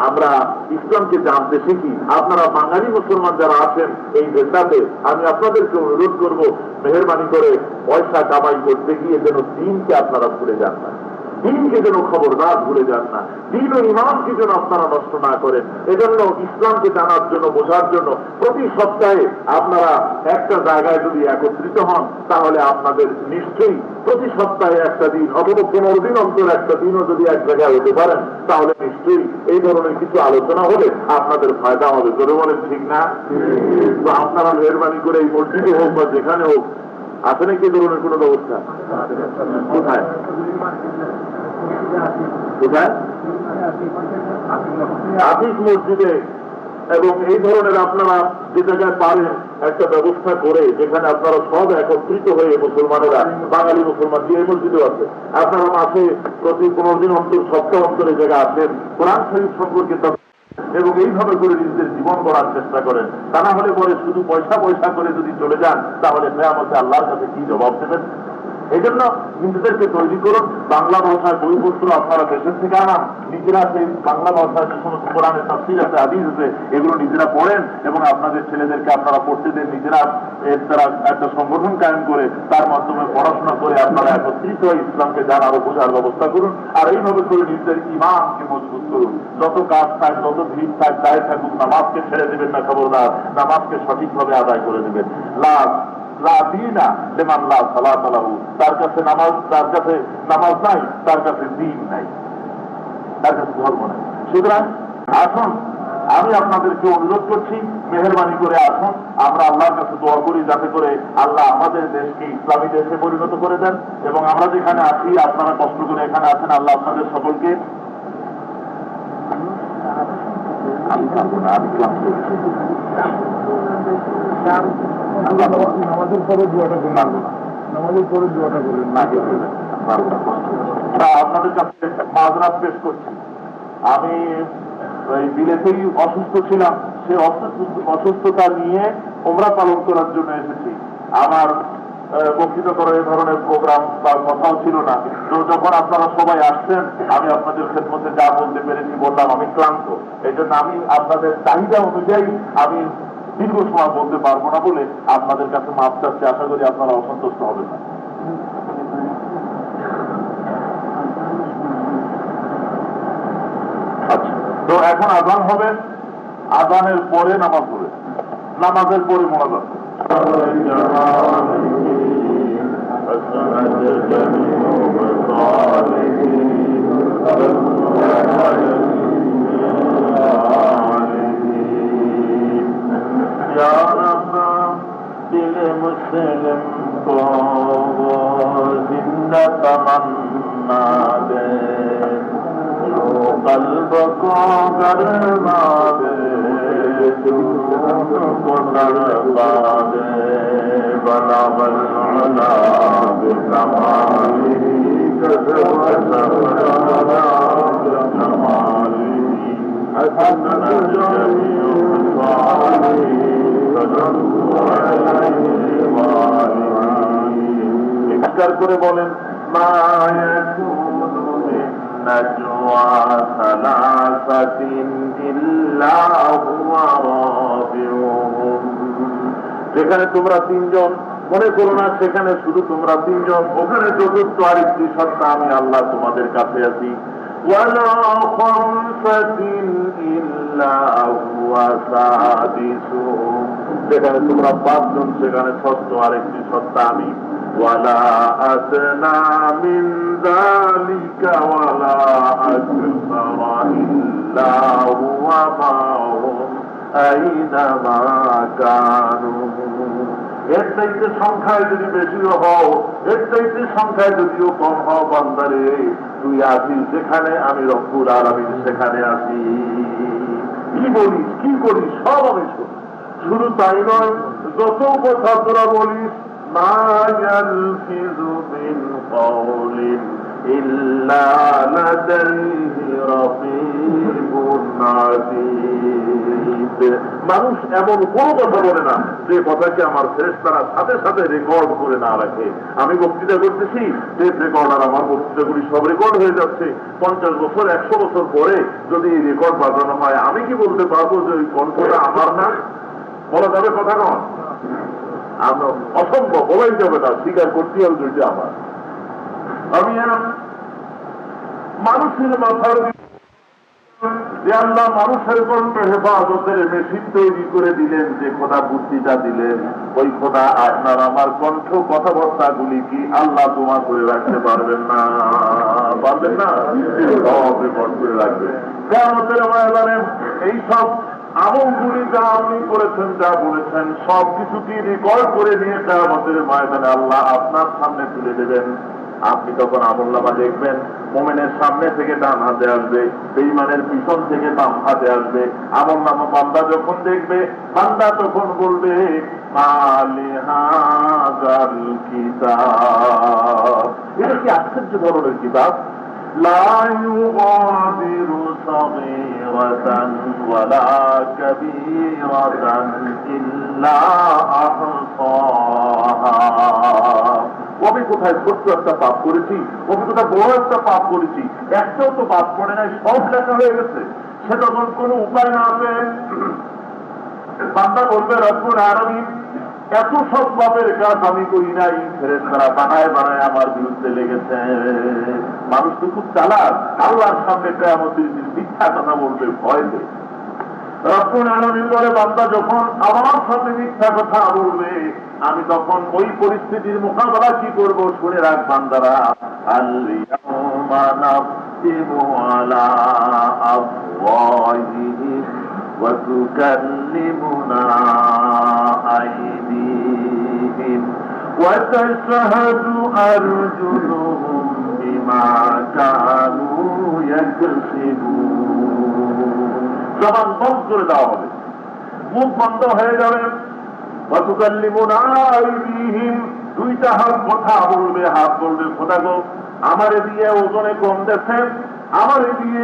আমরা ইসলামকে জানতে শিখি। আপনারা বাঙালি মুসলমান যারা আছেন এই দেশটাতে, আমি আপনাদেরকে অনুরোধ করব, মেহেরবানি করে পয়সা কামাই করতে গিয়ে যেন দিনকে আপনারা ভুলে যান না, দিনকে যেন খবরদার ভুলে যান না, দিন ও ইমানকে যেন আপনারা নষ্ট না করেন। এজন্য ইসলামকে জানার জন্য, বোঝার জন্য প্রতি সপ্তাহে আপনারা একটা জায়গায় যদি একত্রিত হন, তাহলে আপনাদের নিশ্চয়ই প্রতি সপ্তাহে একটা দিন অথবা 15 দিন অন্তর একটা দিনও যদি এক জায়গায় হতে পারেন, তাহলে নিশ্চয়ই এই ধরনের কিছু আলোচনা হলে আপনাদের ফায়দা হবে। জোরে বলেন ঠিক না? তো আপনারা মেহরবানি করে এই মসজিদে হোক বা যেখানে হোক, আছে নাকি এই ধরনের কোনো ব্যবস্থা? কোথায় কোথায়? আফিস মসজিদে। এবং এই ধরনের আপনারা যে জায়গায় পারেন একটা ব্যবস্থা করে, যেখানে আপনারা সব একত্রিত হয়ে মুসলমানেরা, বাঙালি মুসলমান যে মসজিদও আছে, আপনারা মাসে প্রতি 15 দিন অন্তর, সপ্তাহ অন্তরে জায়গায় আসেন, কোরআন শরীফ সম্পর্কে এবং এইভাবে করে নিজেদের জীবন গড়ার চেষ্টা করেন। তা না হলে পরে শুধু পয়সা পয়সা করে যদি চলে যান, তাহলে কিয়ামতে আল্লাহর কাছে কি জবাব দেবেন? এই জন্য নিজেদেরকে তৈরি করুন। বাংলা ভাষায় বইপত্র আপনারা দেশের থেকে আনান, নিজেরা সেই বাংলা ভাষায় যে সমস্ত কোরআনের তাফসীর আছে, হাদিস আছে, এগুলো নিজেরা পড়েন এবং আপনাদের ছেলেদেরকে আপনারা পড়তে দেন। নিজেরা এর দ্বারা একটা সংগঠন কায়েম করে তার মাধ্যমে পড়াশোনা করে আপনারা একত্রিত হয়ে ইসলামকে জানার ও বোঝার ব্যবস্থা করুন। আর এইভাবে করে নিজেদের ঈমানকে মজবুত করুন। যত কাজ থাক, যত ভিড় থাক, যাই থাকুক, নামাজকে ছেড়ে দেবেন না, খবরদার নামাজকে সঠিকভাবে আদায় করে দেবেন। তার কাছে নামাজ নাই, তার কাছে দিন নাই, তার কাছে ধর্ম নাই। সুতরাং আসুন, আমি আপনাদেরকে অনুরোধ করছি, মেহেরবানি করে আসুন, আমরা আল্লাহর কাছে দোয়া করি যাতে করে আল্লাহ আমাদের দেশকে ইসলামী দেশে পরিণত করে দেন। এবং আমরা যেখানে আছি, আপনারা কষ্ট করে এখানে আছেন, আল্লাহ আপনাদের সকলকে, আমি পারবো না, আমি ক্লাস করছি, নামাজের পরে দোয়াটা করে পারবো না, নামাজের পরে দোয়াটা করে না, পারবো না। আপনাদের কাছে মাযরাত পেশ করছি। আমি এই বিলেতেই অসুস্থ ছিলাম, সে অসুস্থতা নিয়ে উমরা পালন করার জন্য এসেছি। আমার বক্তৃত করার এই ধরনের প্রোগ্রাম বা কথাও ছিল না। তো যখন আপনারা সবাই আসছেন, আমি আপনাদের খেদমতে যা বলতে পেরেছি বললাম। আমি ক্লান্ত, এই জন্য আমি আপনাদের চাহিদা অনুযায়ী আমি দীর্ঘ সময় বলতে পারবো না বলে আপনাদের কাছে মাফ চাচ্ছি। আশা করি আপনারা অসন্তুষ্ট হবেন না। আচ্ছা, তো এখন আযান হবে, আযানের পরে নামাজ হবে, নামাজের পরে মোনাজাত। दिल मुस्लिम को वो जिंदा तमन्ना दे, जो कल्ब को गरमा दे, को तड़पा दे, बला बला कमाली कमाली हसन जमीओ চিৎকার করে বলেন, যেখানে তোমরা তিনজন, মনে করো না সেখানে শুধু তোমরা তিনজন, ওখানে চতুর্থ আরেকটি সত্তা আমি আল্লাহ তোমাদের কাছে আছি। ولا خمسة إلا هو سادسهم, যেখানে তোমরা পাঁচজন সেখানে ষষ্ঠ আরেকটি সত্তা আমি। ولا أدنى من ذلك ولا أكثر إلا هو معهم أينما كانوا এর চাইতে সংখ্যায় যদি বেশিও হও, এর চাইতে সংখ্যায় যদিও কম হও, বান্দারে তুই আসিস যেখানে, আমি রব্বুল আলামিন সেখানে আসি। কি বলিস, কি করিস, সব আমি শুনি। শুধু তাই নয়, যত কথা তোরা বলিস, মা ইয়ালফিযু মিন কাওলিন ইল্লা লাদাইহি রাকীবুন আতীদ। মানুষ এমন কোনো কথা বলে না যে কথাকে আমার ফেরেশতারা সাথে সাথে রেকর্ড করে না রাখে। আমি বক্তৃতা করতেছি, টেপ রেকর্ডার আমার বক্তৃতাগুলি সব রেকর্ড হয়ে যাচ্ছে। 50 বছর 100 বছর পরে যদি এই রেকর্ড বাজানো হয়, আমি কি বলতে পারবো যে ওই কণ্ঠটা আমার না? বলা যাবে কথা নয়, আমরা অসম্ভব, বলাই যাবে না, স্বীকার করতে হবে যেটা আমার। আমি মানুষের মাথার যে আল্লাহ মানুষের কণ্ঠে হেফাজতের মেশিন তৈরি করে দিলেন, যে খোদা বুদ্ধিটা দিলেন, ওই খোদা আপনার আমার কণ্ঠ কথাবার্তা গুলি কি আল্লাহ জমা করে রাখতে পারবেন না? পারবেন না? সব রেকর্ড করে রাখবেন। কিয়ামতের ময়দানে এইসব আমলগুলি যা আপনি করেছেন, যা বলেছেন, সব কিছুকে রেকর্ড করে নিয়ে কিয়ামতের ময়দানে আল্লাহ আপনার সামনে তুলে দেবেন। আপনি তখন আমলনামা দেখবেন, মুমিনের সামনে থেকে ডান হাতে আসবে, বেঈমানের পিছন থেকে বাম হাতে আসবে। আমলনামা বান্দা যখন দেখবে, বান্দা তখন বলবে, মালি হাযাল কিতাব, এটা কি আশ্চর্য ধরনের কিতাব! লা ইউগাদিরু সাগীরাতান ওয়ালা কাবীরাতান ইল্লা আহসাহা। আমি কোথায় ছোট্ট একটা পাপ করেছি, আমি কোথায় বড় একটা পাপ করেছি, একটাও তো পাপ করে নাই, সব লেখা হয়ে গেছে। সে তখন কোনো উপায় না আছে, বান্দা বলবে, রব্বুল আলামিন এত সব পাপের কাজ আমি করি নাই, ফেরেশতারা বানায় বানায় আমার বিরুদ্ধে লেগেছে। মানুষ তো খুব চালাক, আল্লাহর সামনে কিয়ামতের দিন মিথ্যা কথা বলবে ভয়তে। রব্বুল আলামিন বলে, বান্দা যখন আমার সাথে মিথ্যা কথা বলবে, আমি তখন ওই পরিস্থিতির মোকাবেলা কি করবো শুনে রাখ বান্দারা। আল-ইয়াওমা নাখতিমু আলা আফওয়াহিহিম ওয়া তুকাল্লিমুনা আইদিহিম ওয়া তাশহাদু আরজুলুহুম বিমা কানু ইয়াকসিবুন। জবান বন্ধ করে দেওয়া হবে, মুখ বন্ধ হয়ে যাবে। দুইটা হাত কথা বলবে, হাত বলবে, খোদা গো আমারে দিয়ে ওজনে কম দেখছেন, আমারে দিয়ে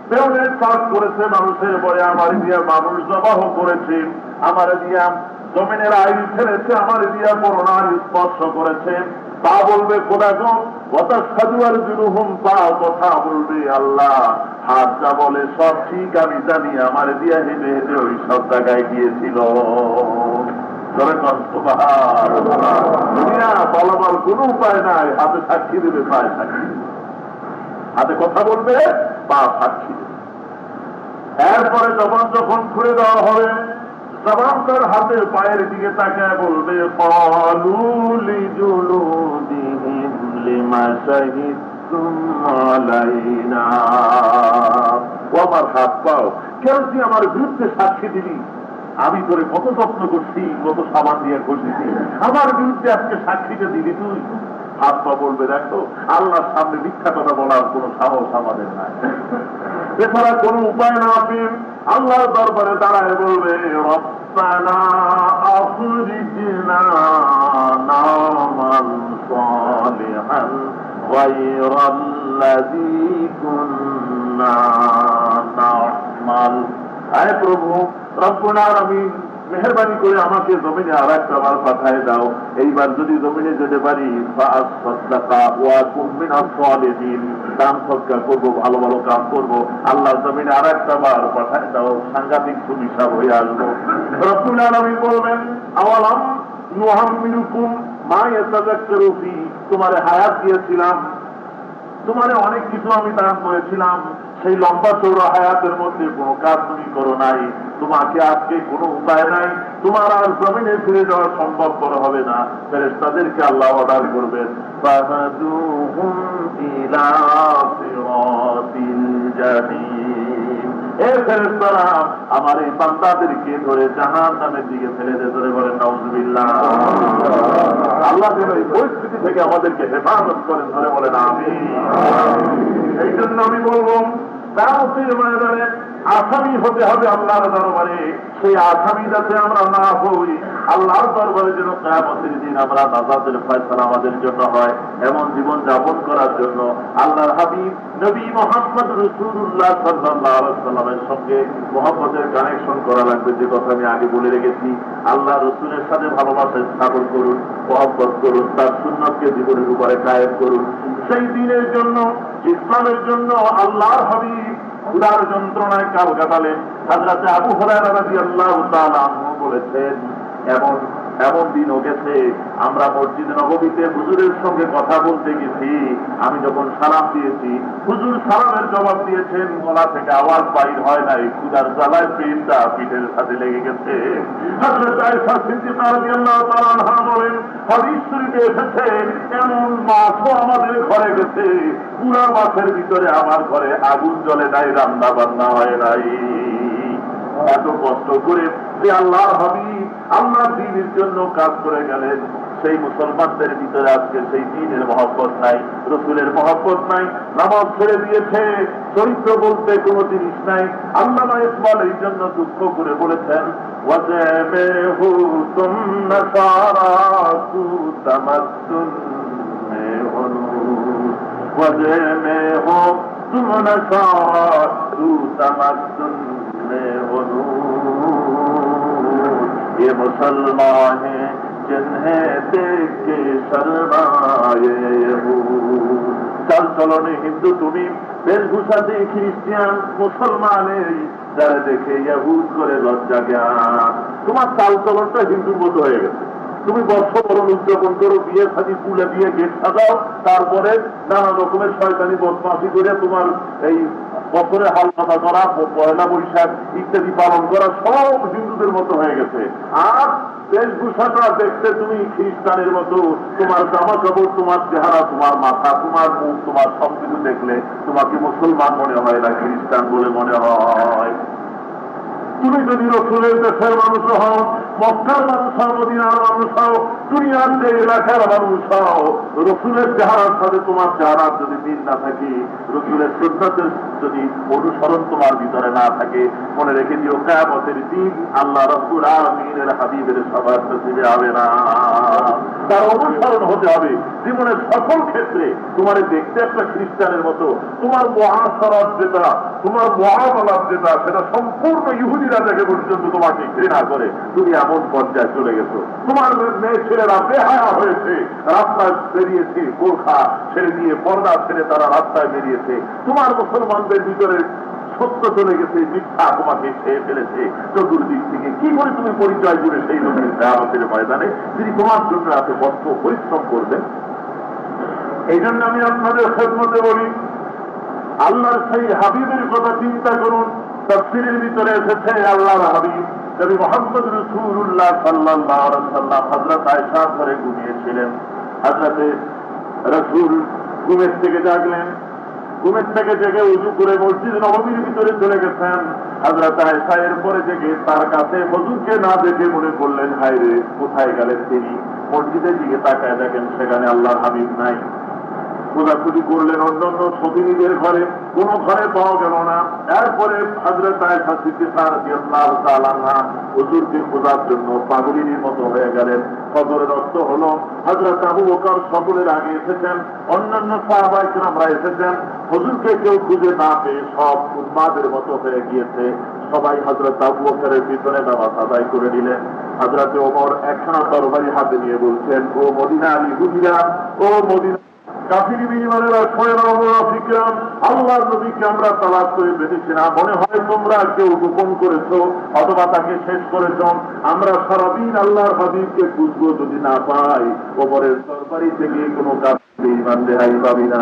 বেউনের চাষ করেছে মানুষের পরে, আমারে দিয়ে মানুষ জবাহ করেছে, আমারে দিয়া জমিনের আইন ছেড়েছে, আমারে দিয়া করোনার স্পর্শ করেছে, তা বলবে খোদা গো। কথা সাধু আর জুরুহুম, পা কথা বলবে আল্লাহ হাত যা বলে সব ঠিক আমি জানি, আমার দিয়া হেঁটে হেঁটে ওই সব জায়গায় গিয়েছিল। দুনিয়া পালাবার কোন উপায় নাই, হাতে সাক্ষী দেবে, পায়ে সাক্ষী দেবে, হাতে কথা বলবে, পা সাক্ষী দেবে। এরপরে জবান যখন খুলে দেওয়া হবে, জবান তার হাতের পায়ের দিকে তাকায় বলবে, ক্বালু লিজুলুদিহিম লিমা শাহিদতুম আলাইনা। ও আমার হাত পাও, কেন তুই আমার বিরুদ্ধে সাক্ষী দিলি? আমি তোরে কত যত্ন করছি, কত সাবান দিয়ে ঘষেছি, আমার বিরুদ্ধে আজকে সাক্ষীটা দিলি তুই? হাত পা বলবে, দেখো আল্লাহর সামনে মিথ্যা কথা বলার কোন সাহস আমাদের নাই, এছাড়া কোন উপায় না। আপনি আল্লাহর দরবারে দাঁড়ায় বলবে, রব্বানা আখরিজনা না'মাল সালিহান গায়রাল্লাযী কুন্না না'মাল। আয় প্রভু রব্বুল আলামিন, মেহরবানি করে আমাকে জমিনে আর একটা বার পাঠায় দাও। এইবার যদি জমিনে যেতে পারি, দান সদকা করবো, ভালো ভালো কাজ করবো, আল্লাহ জমিনে আর একটা বার পাঠায় দাও, সাংঘাতিক সুবিশাল হয়ে আসবো। রব্বুল আলামিন বলবেন, আওয়ালাম নুআম্মিরুকুম মা ইয়াতাযাক্কারু ফী, তোমারে হায়াত দিয়েছিলাম, তোমারে অনেক কিছু আমি দান করেছিলাম, সেই লম্বা চৌড়া হায়াতের মধ্যে কোনো কাজ তুমি করো নাই, তোমাকে আজকে কোনো উপায় নাই, তোমার আর জমিনে ফিরে যাওয়া সম্ভব করা হবে না। ফেরেশতাদেরকে আল্লাহ অর্ডার করবেন, ফাহাদুহুম ইলা সিরাতিল জাহিম, এ ফেরেশতারা আমার এই বান্দাদেরকে ধরে জাহান্নামের দিকে ফেলে দিয়ে ধরে বলেন নাউযুবিল্লাহ। আল্লাহ যেন এই পরিস্থিতি থেকে আমাদেরকে হেফাজত করেন, ধরে বলেন আমিন। এই জন্য আমি বলবো কিয়ামতের ময়দানে আসামি হতে হবে আল্লাহর দরবারে। সেই আসামি যাতে আমরা না হই, আল্লাহর দরবারে যেন কিয়ামতের দিন আমরা নাজাতের ফয়সালা আমাদের জন্য হয়, এমন জীবন যাপন করার জন্য আল্লাহর হাবিব নবী মুহাম্মদ রাসূলুল্লাহ সাল্লাল্লাহু আলাইহি ওয়াসাল্লামের সঙ্গে মুহাব্বতের কানেকশন করা লাগবে। যে কথা আমি আগে বলে রেখেছি, আল্লাহ রাসূলের সাথে ভালোবাসা স্থাপন করুন, মুহাব্বত করুন, তার সুন্নতকে জীবনের উপরে কায়েম করুন। সেই দিনের জন্য, ইসলামের জন্য আল্লাহর হাবিব ক্ষুধার যন্ত্রণায় কাল কাটালেন। হযরত আবু হুরায়রা রাদিয়াল্লাহু তাআলা আনহু বলেছেন, এমন দিনও গেছে আমরা মসজিদ নববীতে হুজুরের সঙ্গে কথা বলতে গেছি, আমি যখন সালাম দিয়েছি হুজুর সালামের জবাব দিয়েছেন, গলা থেকে আওয়াজ বাইর হয় নাই, ক্ষুধার জ্বালায় পেটটা পিঠের সাথে লেগে গেছে। হযরত আয়েশা সিদ্দিকা রাদিয়াল্লাহু তাআলা আনহা বলেন, হাদিস শরীফে এসেছে এমন মাছও আমাদের ঘরে গেছে, পুরা মাছের ভিতরে আমার ঘরে আগুন জ্বলে নাই, রান্না বান্না হয় নাই। এত কষ্ট করে যে আল্লাহর হাবিব আল্লাহর দ্বীনের জন্য কাজ করে গেলেন, সেই মুসলমানদের ভিতরে আজকে সেই দ্বীনের মহব্বত নাই, রাসূলের মহব্বত নাই, নামাজ ছেড়ে দিয়েছে, চরিত্র বলতে কোনো জিনিস নাই। আল্লামা ইকবাল এই জন্য দুঃখ করে বলেছেন, ওয়াজামেহু তুন্নাসারাতু তামাসসুন মেহুনু, ওয়াজামেহু তুন্নাসারাতু তামাসসুন মেহুনু, ये मुसलमान हैं जिन्हें देख के शर्माए हूँ। चल चलने हिंदू তুমি, বেশভূষাতে খ্রিস্টান, মুসলমানে যারা দেখে ইহুদ করে লজ্জা জ্ঞান। তোমার চাল চলনটা হিন্দুর মতো হয়ে গেছে। তুমি বর্ষবরণ উদযাপন করো, বিয়ে শাদী ফুলে দিয়ে গেট সাজাও, তারপরে নানা রকমের শয়তানি বদমাশি করে তোমার এই বছরে হাল কথা করা, পয়লা বৈশাখ ইত্যাদি পালন করা সব হিন্দুদের মতো হয়ে গেছে। আর বেশভূষাটা দেখতে তুমি খ্রিস্টানের মতো, তোমার জামা কাপড়, তোমার চেহারা, তোমার মাথা, তোমার মুখ, তোমার সবকিছু দেখলে তোমাকে মুসলমান মনে হয় না, খ্রিস্টান বলে মনে হয়। তুমি যদি রাসূলের দেশের মানুষ হও, মক্কার মানুষ হও, মদিনার মানুষ হও, দুনিয়ার যে এলাকার মানুষ হও, রাসূলের চেহারার সাথে তোমার চেহারার যদি মিল না থাকে, রাসূলের সুন্নাতের যদি অনুসরণ তোমার ভিতরে না থাকে, মনে রেখে দিও কিয়ামতের দিন আল্লাহ রাব্বুল আলামিনের হাবিবের সবার নসিবে হবে না। তার অনুসরণ হতে হবে জীবনের সকল ক্ষেত্রে। তোমার দেখতে একটা খ্রিস্টানের মতো, তোমার মুআশারাত যেটা, তোমার মুআমালাত যেটা, সেটা সম্পূর্ণ ইহুদিরা দেখে পর্যন্ত তোমাকে ঘৃণা করে। তুমি এমন পর্যায়ে চলে গেছো, তোমার মেয়ে ছেলেরা বেহায়া হয়েছে, রাস্তায় বেরিয়েছে, বোরখা ছেড়ে দিয়ে, পর্দা ছেড়ে তারা রাস্তায় বেরিয়েছে। তোমার মুসলমানদের ভিতরে সত্য চলে গেছে, মিথ্যা তোমাকে খেয়ে ফেলেছে চতুর্দিক থেকে। কি করে তুমি পরিচয় করে সেই নবীর কিয়ামতের ময়দানে যিনি তোমার জন্য এত কষ্ট পরিশ্রম করবেন? এই জন্য আমি আপনাদের খেদমতে বলি, আল্লাহর সেই হাবিবের কথা চিন্তা করুন। তাফসীরের ভিতরে এসেছে আল্লাহর হাবিব নবী মুহাম্মদ রাসূলুল্লাহ সাল্লাল্লাহু আলাইহি ওয়াসাল্লাম হযরত আয়েশা ঘরে ঘুমিয়েছিলেন। হযরত রাসূল ঘুমের থেকে জাগলেন, ঘুমের থেকে জেগে উযু করে মসজিদ নববীর ভিতরে চলে গেছেন। হযরত আয়েশা এরপরে জেগে তার কাছে হুজুরকে না দেখে মনে করলেন, হায় রে, কোথায় গেলেন তিনি? মসজিদের দিকে তাকায় দেখেন সেখানে আল্লাহর হাবিব নাই। খোঁজাখুঁজি করলেন অন্যান্য সতীনীদের ঘরে, কোন ঘরে পাওয়া গেল না। এরপরে হযরত আয়েশা সিদ্দিকা রাদিয়াল্লাহু তাআলা আনহা হুজুরকে খোঁজার জন্য পাগলিনীর মতো হয়ে গেলেন। ফজরের রক্ত হলো, হযরত আবু বকর সকলের আগে এসেছেন, অন্যান্য সাহাবায়ে কেরামরা এসেছেন। হুজুরকে কেউ খুঁজে না পেয়ে সব উন্মাদের মতো হয়ে গিয়েছে। সবাই হযরত আবু বকরের পিছনে নামাজ আদায় করে নিলেন। হযরত ওমর একখানা তরবারি হাতে নিয়ে বলছেন, ও মদিনার ইহুদিরা, ও মদিনা কাফির বিমানেরা, মুনাফিকরা, আল্লাহর নবীকে আমরা তালাশ করে বেঁধেছি না। মনে হয় তোমরা কেউ গোপন করেছো অথবা তাকে শেষ করেছ। আমরা সারাদিন আল্লাহর হাবিবকে খুঁজবো, যদি না পাই ওপরের তরবারি থেকে কোনো কাফির ঈমান রেহাই পাবি না।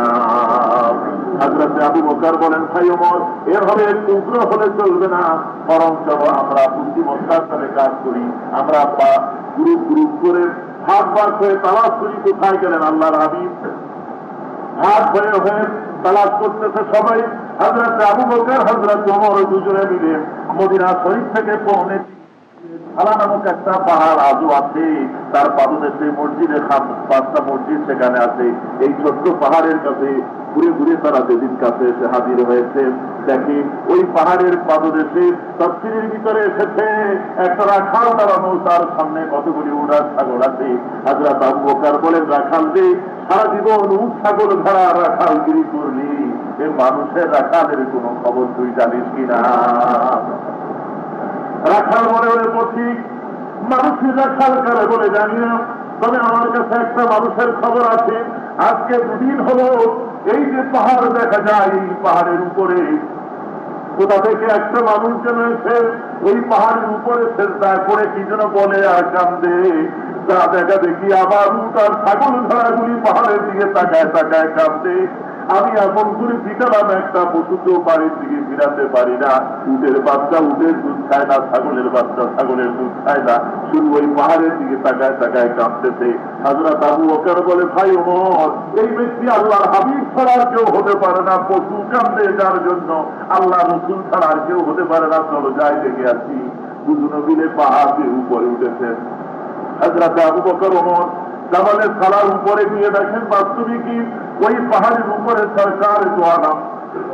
হযরত আবু বকর বলেন, ভাই ওমর, এভাবে উগ্র হলে চলবে না, বরঞ্চ আমরা বুদ্ধিমত্তার সাথে কাজ করি। আমরা গ্রুপ গ্রুপ করে ভাগ ভাগ হয়ে তালাশ করি কোথায় গেলেন আল্লাহর হাবিব। ভাগ হয়ে হয়ে তালাশ করতেছে সবাই। হযরত আবু বকর হযরত ওমর দুজনে মিলে মদিনা শরীফ থেকে পৌনে সালা নামক একটা পাহাড় আজও আছে, তার পাদদেশে মসজিদে 5টা মসজিদ সেখানে আছে। এই ছোট্ট পাহাড়ের কাছে ঘুরে ঘুরে তারা যেদিন কাছে এসে হাজির হয়েছে, দেখি ওই পাহাড়ের পাদদেশে তফসিরের ভিতরে এসেছে একটা রাখাল দাঁড়ানো, তার সামনে কতগুলি উড়ার ছাগল আছে। হযরত আবু বকর বলেন, রাখাল যে সারা জীবন উট ছাগল ভেড়া রাখালগিরি করলি, এ মানুষের রাখালের কোনো খবর তুই জানিস কিনা? রাখাল মনে হলে পথিক, মানুষের রাখাল কারে বলে জানি না, তবে আমার কাছে একটা মানুষের খবর আছে। আজকে 2 দিন হলো এই যে পাহাড় দেখা যায়, এই পাহাড়ের উপরে কোথা থেকে একটা মানুষ যেন এসে ওই পাহাড়ের উপরে সেজদায় পড়ে কি যেন বলে আর কান্দে। যা দেখা দেখি আবার উট আর ছাগল ভেড়াগুলি পাহাড়ের দিকে তাকায় তাকায় কান্দে। আমি এমন করে পিটালাম একটা পশু তো বাড়ির দিকে ফিরাতে পারি না। উটের বাচ্চা উটের দুধ খায় না, ছাগলের বাচ্চা ছাগলের দুধ খায় না, শুধু ওই পাহাড়ের দিকে তাকায় তাকায় কাঁদতেছে। হযরত আবু বকর বলে, ভাই ওমর, এই ব্যক্তি আল্লাহর হাবিব ছাড়া আর কেউ হতে পারে না। পশু কান্দে যার জন্য, আল্লাহ রসুল ছাড়া আর কেউ হতে পারে না। চলো যাই দেখে আসি। দুজনে মিলে পাহাড়ের উপরে উঠেছেন। হযরত আবু বকর ওমর জাবালে সালার উপরে গিয়ে দেখেন বাস্তবিকই ওই পাহাড়ের উপরে সরকার দো আলম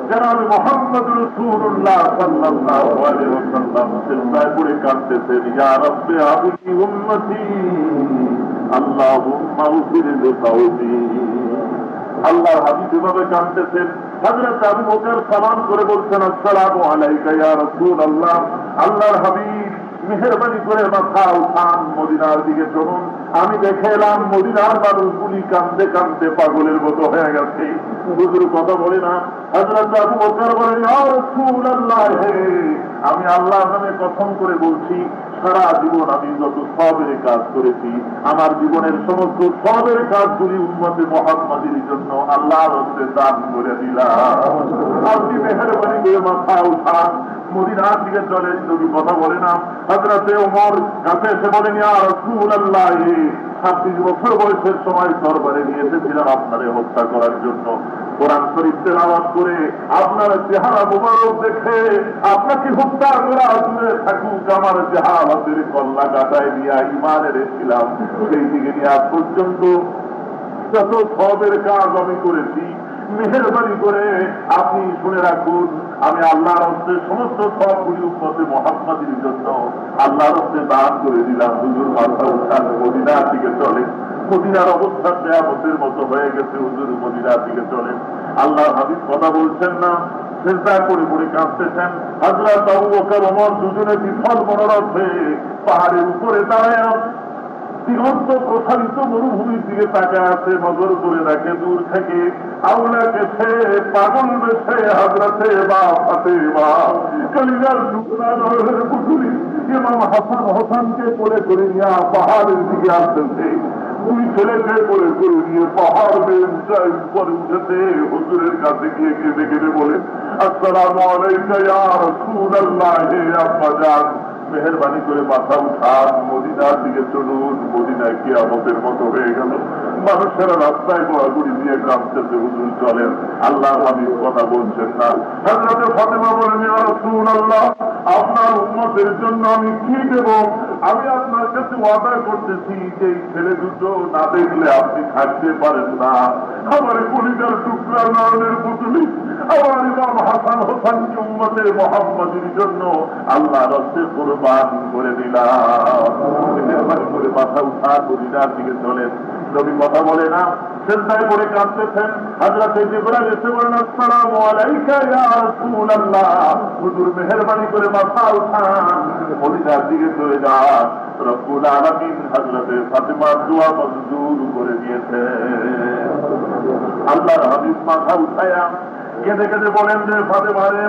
জনাব মুহাম্মদ রাসূলুল্লাহ সাল্লাল্লাহু আলাইহি ওয়াসাল্লাম সিজদায় পড়ে কাঁদতেছেন, ইয়া রাব্বি আবুনি উম্মতি আল্লাহুম্মা উগফির লিকাওমি। আল্লাহর হাবিব এভাবে কাঁদতেছেন। হযরত আবু বকর সালাম করে বলছেন, আসসালামু আলাইকা ইয়া রাসূলুল্লাহ। আল্লাহর হাবিব মেহরবানি করে মাথা উঠান, মদিনার দিকে চলুন। আমি দেখে এলাম মদিনার মানুষগুলি কান্দে কান্দে পাগলের মতো হয়ে গেছে। হুজুর কথা বলে না। হযরত আবু বকর বলেন, ইয়া রাসূলুল্লাহ, আমি আল্লাহর নামে কসম করে বলছি, সারা জীবন আমি যত সবের কাজ করেছি, আমার জীবনের সমস্ত সবের কাজগুলি উম্মতে মুহাম্মাদের জন্য আল্লাহর রাস্তায় দান করে দিলাম। আপনি মেহরবানি করে মাথা উঠান, মদিনার দিকে চলেন। যদি কথা বলে না। হযরতে ওমর কাছে এসে বলেন, ইয়া রাসূলুল্লাহ, 26 বছর বয়সের সময় দরবারে নিয়ে এসেছিলাম আপনারে হত্যা করার জন্য। কোরআন শরীফ তেলাওয়াত করে আপনার চেহারা মোবারক দেখে আপনাকে হত্যা করা আসলে থাকুক, আমার চেহারাতের কল্লা কাটায় নিয়ে ঈমান এনেছিলাম। সেই দিকে নিয়ে আজ পর্যন্ত যত সবের কাজ আমি করেছি, মেহরবানি করে আপনি শুনে রাখুন, আমি আল্লাহর হস্তে সমস্ত সবগুলি উম্মতে মুহাম্মাদের জন্য আল্লাহর হস্তে দান করে দিলাম। হুজুর মাথা উঠান, মদিনার দিকে চলেন। মদিনার অবস্থা কিয়ামতের মতো হয়ে গেছে। হুজুর মদিনার দিকে চলেন। আল্লাহর হাবিব কথা বলছেন না, সিজদা করে পড়ে কাঁদতেছেন। হযরত আবু বকর ওমর দুজনে বিফল মনোরথ হয়ে পাহাড়ের উপরে দাঁড়ায় দিগন্ত প্রসারিত মরুভূমির দিকে তাকায় আছে। নজর করে দেখে দূর থেকে আউলাকে সে পাগল বেশে হযরতে বা ফাতেমা কলিজার টুকরা নয়নের পুতুলি ইমাম হাসান হোসেনকে কোলে করে নিয়ে পাহাড়ের দিকে আসতেছে। 2 ছেলেকে কোলে করে নিয়ে পাহাড় বেয়ে উঁচাই উপরে উঠেছে। হুজুরের কাছে গিয়ে কেঁদে কেঁদে বলে, আসসালামু আলাইকা ইয়া রাসূলুল্লাহ, হে আব্বাজান, মেহরবানি করে মাথা উঠান, মদিনার দিকে চলুন। মদিনায় কিয়ামতের মতো হয়ে গেল। মানুষেরা রাস্তায় গোড়াগুড়ি দিয়ে কাঁদতেছে। হুজুর চলেন। আল্লাহর হাবিব কথা বলছেন না। হযরতে ফাতেমা বলেন, ইয়া রাসূলুল্লাহ, আপনার উম্মতের জন্য আমি কি দেব? আমি আপনার কাছে ওয়াদা করতেছি যে এই ছেলে দুটো না দেখলে আপনি থাকতে পারেন না। আমার কলিজার টুকরা নয়নের পুতুলি আমার ইমাম হাসান হোসেনকে উম্মতে মুহাম্মাদের জন্য আল্লাহর রাস্তায় কুরবান করে দিলাম। মেহরবানি করে মাথা উঠা মদিনার দিকে চলেন। নবী কথা বলে না, সিজদায় পড়ে কাঁদতেছেন। হযরতে জিবরাইল এসে বলেন, আসসালামু আলাইকা ইয়া রাসূলুল্লাহ। হুজুর মেহরবানি করে মাথা উঠান, মদিনার দিকে চলে যান। রব্বুল আলামিন হযরতে ফাতেমার দোয়া মঞ্জুর করে দিয়েছে। আল্লাহর হাবিব মাথা উঠায়া কেঁদে কেঁদে বলেন যে, ফাতেমা রে,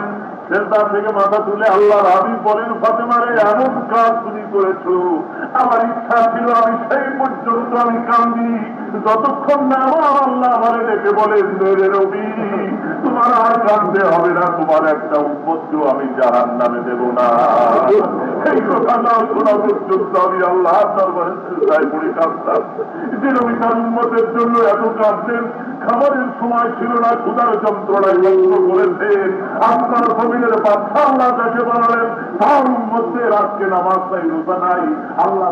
সিজদা থেকে মাথা তুলে আল্লাহর হাবিব বলেন, ফাতেমা রে, এমন কাজ তুমি করেছো, আমার ইচ্ছা ছিল আমি সেই পর্যন্ত আমি কান্দি যতক্ষণ না আমার আল্লাহ আমারে ডেকে বলেন, রে নবী, তোমার আর কাঁদতে হবে না, তোমার একটা উম্মতকেও আমি জাহান্নামে দেব না। এই কথা না শোনা পর্যন্ত আমি আল্লাহর দরবারে সিজদায় পড়ে কাঁদতাম। যে নবী তার উম্মতের জন্য এত কাঁদতেন, খাবারের সময় ছিল না, ক্ষুধার যন্ত্রণায় কষ্ট করেছেন। আপনার জমিনের বাচ্চা আল্লাহ যাকে বানালেন তার মধ্যে রাতকে নামাজ নাই, রোজা নাই। আল্লাহ